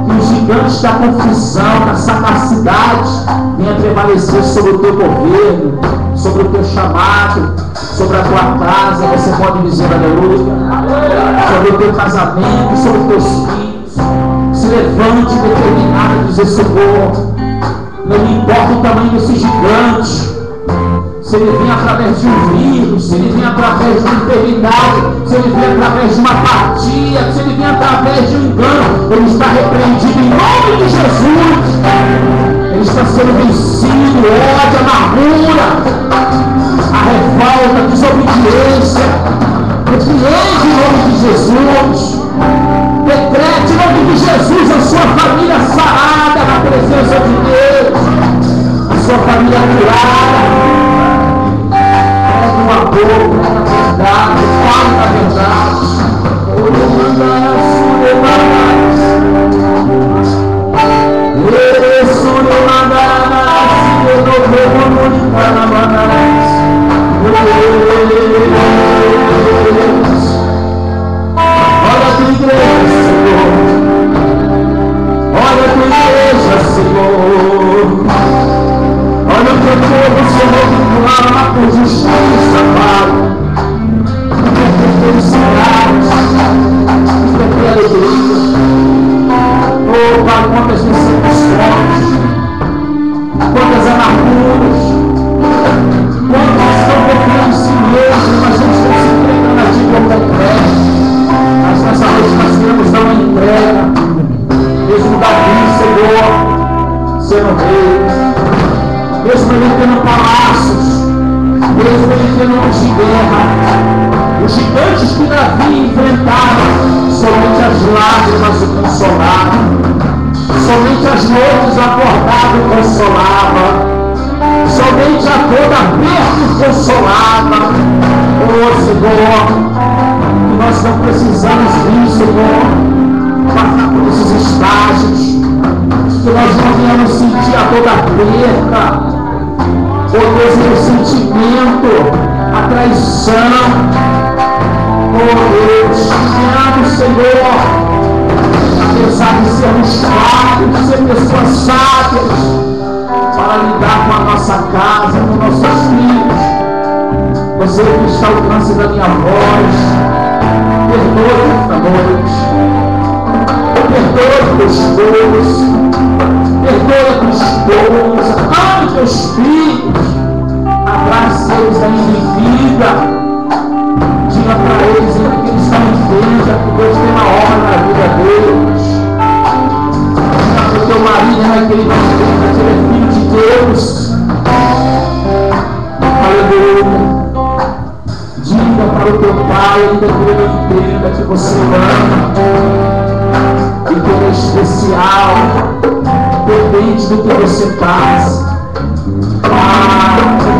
que os gigantes da confusão, da sagacidade venham prevalecer sobre o teu governo, sobre o teu chamado, sobre a tua casa. Você pode dizer aleluia, sobre o teu casamento, sobre os teus filhos. Se levante determinado a dizer: Senhor, não me importa o tamanho desse gigante. se ele vem através de um vírus, se ele vem através de uma enfermidade, se ele vem através de uma apatia, se ele vem através de um engano, ele está repreendido em nome de Jesus. Ele está sendo vencido, ódio, amargura, a revolta, a desobediência. Repreende em nome de Jesus. Decrete em nome de Jesus a sua família sarada na presença de Deus, a sua família curada. Prega o amor, prega a verdade, fala a verdade. Olha a tua igreja, Senhor. Olha a tua igreja, Senhor. Olha o teu povo, Senhor, que clama por justiça, Pai. Por felicidade, por alegria. Oh, Pai, quantas decepções, quantas amarguras, quantos estão confiando em si mesmos, mas não estão se entregando a Ti como decreto. Mas nessa noite nós queremos dar uma entrega, mesmo Davi, Senhor, sendo rei, mesmo ele tendo palácios, mesmo ele tendo homens de guerra, os gigantes que Davi enfrentava, somente as lágrimas o consolavam, somente as noites acordado o consolava, somente a dor aberto consolava. Oh, Senhor, que nós não precisamos vir, Senhor, passar por esses estágios, que nós não venhamos sentir a dor da perda, oh Deus, o sentimento, a traição. Oh Deus, venhamos, Senhor, apesar de sermos fracos, de ser pessoas sábias, para lidar com a nossa casa, com nossos filhos. Você que está ao alcance da minha voz, perdoe esta noite, perdoe teu esposo, perdoe a tua esposa, ame teus filhos, abrace eles ainda em vida. Diga para eles ainda que eles estão em vida, que Deus tem uma obra na vida deles. Diga para o teu marido ainda que ele não entenda que ele é filho de Deus. Aleluia. Diga para o teu pai ainda que ele não entenda que você ama e que ele é especial, depende do que você faz.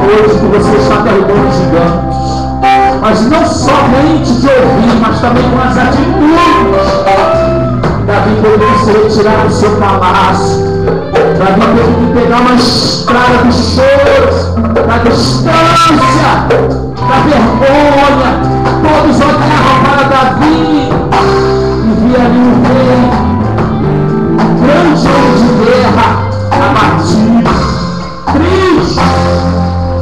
Hoje que você está derrubando gigantes, mas não somente de ouvir, mas também com as atitudes. Davi teve que se retirar do seu palácio. Davi teve que pegar uma estrada do choro, da distância, da vergonha. Todos olhavam para Davi e via ali um rei, um grande homem de guerra, abatido, triste,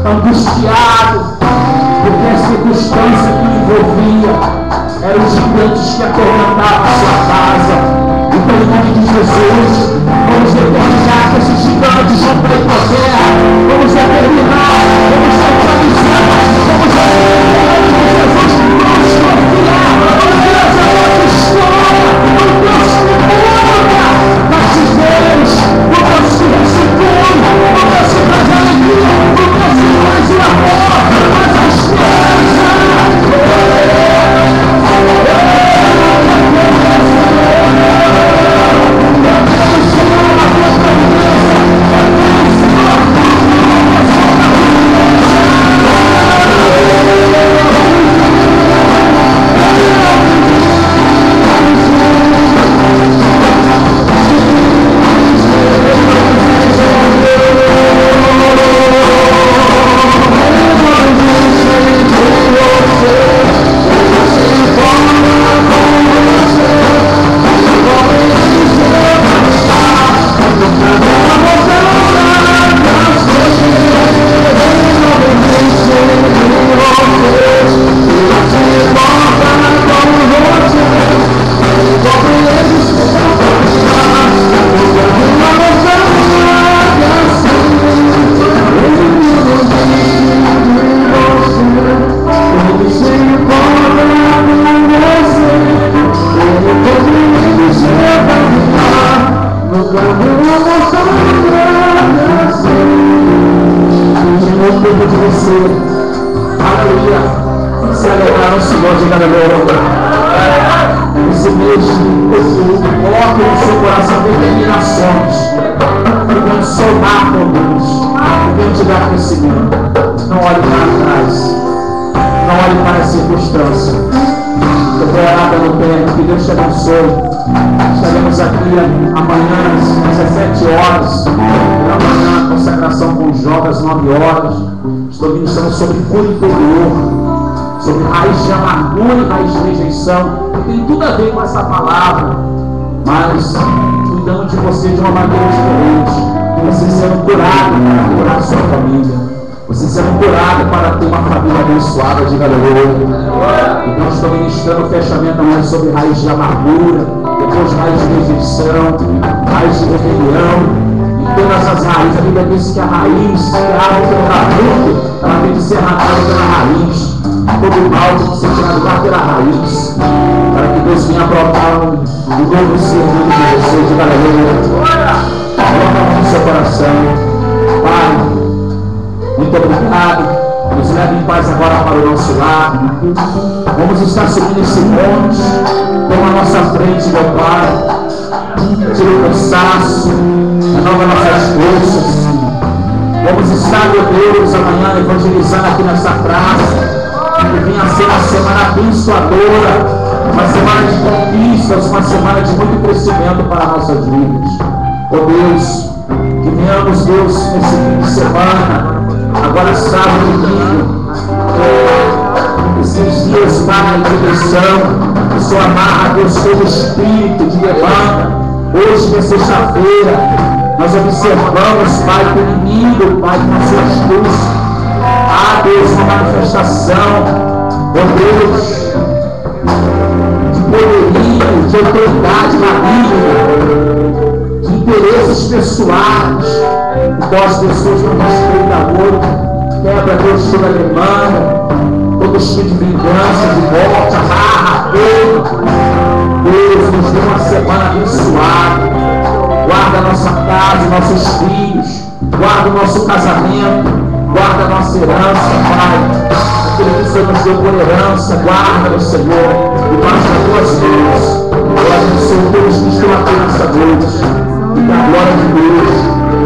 angustiado, porque a circunstância que envolvia eram os gigantes que atormentavam a sua casa. Então, em nome de Jesus, vamos determinar que esses gigantes vão para a terra. Vamos determinar, vamos centralizar, vamos determinar em nome de Jesus. Vamos confiar, vamos Deus, a nossa história, o Deus que muda cativeiros, o Deus que restitui, o Deus que traz alegria, o Deus que traz o amor, traz a esperança. Senhor, diga aleluia. Esse mês coloque no seu coração determinações que vão somar com Deus, que vão te dar crescimento. Não olhe para trás, não olhe para a circunstância. Eu vou orar pelo tempo, que Deus te abençoe. Estaremos aqui amanhã às 17 horas. Amanhã, consagração com Jó às 9 horas. Estou ministrando sobre cura interior, sobre raiz de amargura e raiz de rejeição, que tem tudo a ver com essa palavra, mas cuidando de você de uma maneira diferente. Você sendo curado para curar a sua família. Você sendo curado para ter uma família abençoada, diga aleluia. Então estou ministrando o fechamento mais sobre raiz de amargura, depois raiz de rejeição, raiz de rebelião, e todas as raízes. A Bíblia diz que a raiz, que a árvore da fruta, ela tem que ser arrancada pela raiz. Todo mal tem que ser tirado pela raiz, para que Deus venha brotar um novo ser dentro de você, diga aleluia. Coloca a mão no seu coração. Pai, muito obrigado. Nos leve em paz agora para o nosso lar. Vamos estar subindo esse monte. Toma a nossa frente, meu Pai. Tira o cansaço. Renova nossas forças. Vamos estar, meu Deus, amanhã evangelizando aqui nessa praça. Que venha ser uma semana abençoadora. Uma semana de conquistas. Uma semana de muito crescimento para nossas vidas. Oh Deus, que venhamos, Deus, nesse fim de semana. Agora sábado e domingo, esses dias para a direção, que só amarra, Deus, todo espírito de levanta. Hoje, que é sexta-feira, nós observamos, Pai, que o inimigo, Pai, com a sua astúcia. Ah, Deus, uma manifestação, oh Deus, de poderio, de autoridade maligna, de interesses pessoais. Então as pessoas não respeitam a outra. Quebra, Deus, toda a demanda, todo espírito de vingança, de morte, amarra, Deus, nos dê uma semana abençoada. Guarda a nossa casa, nossos filhos, guarda o nosso casamento, guarda a nossa herança, Pai. Aquilo que o Senhor nos deu por herança, guarda, Senhor, e baixa as tuas mãos. Eu abençoo todos que estão aqui nessa noite. E da glória de Deus,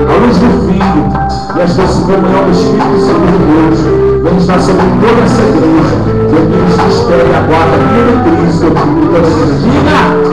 a luz do Filho e as doces comunhão do Espírito Santo de Deus, vem estar sobre toda essa igreja, e aqueles que esperam e aguardam a vida de Cristo, Diga!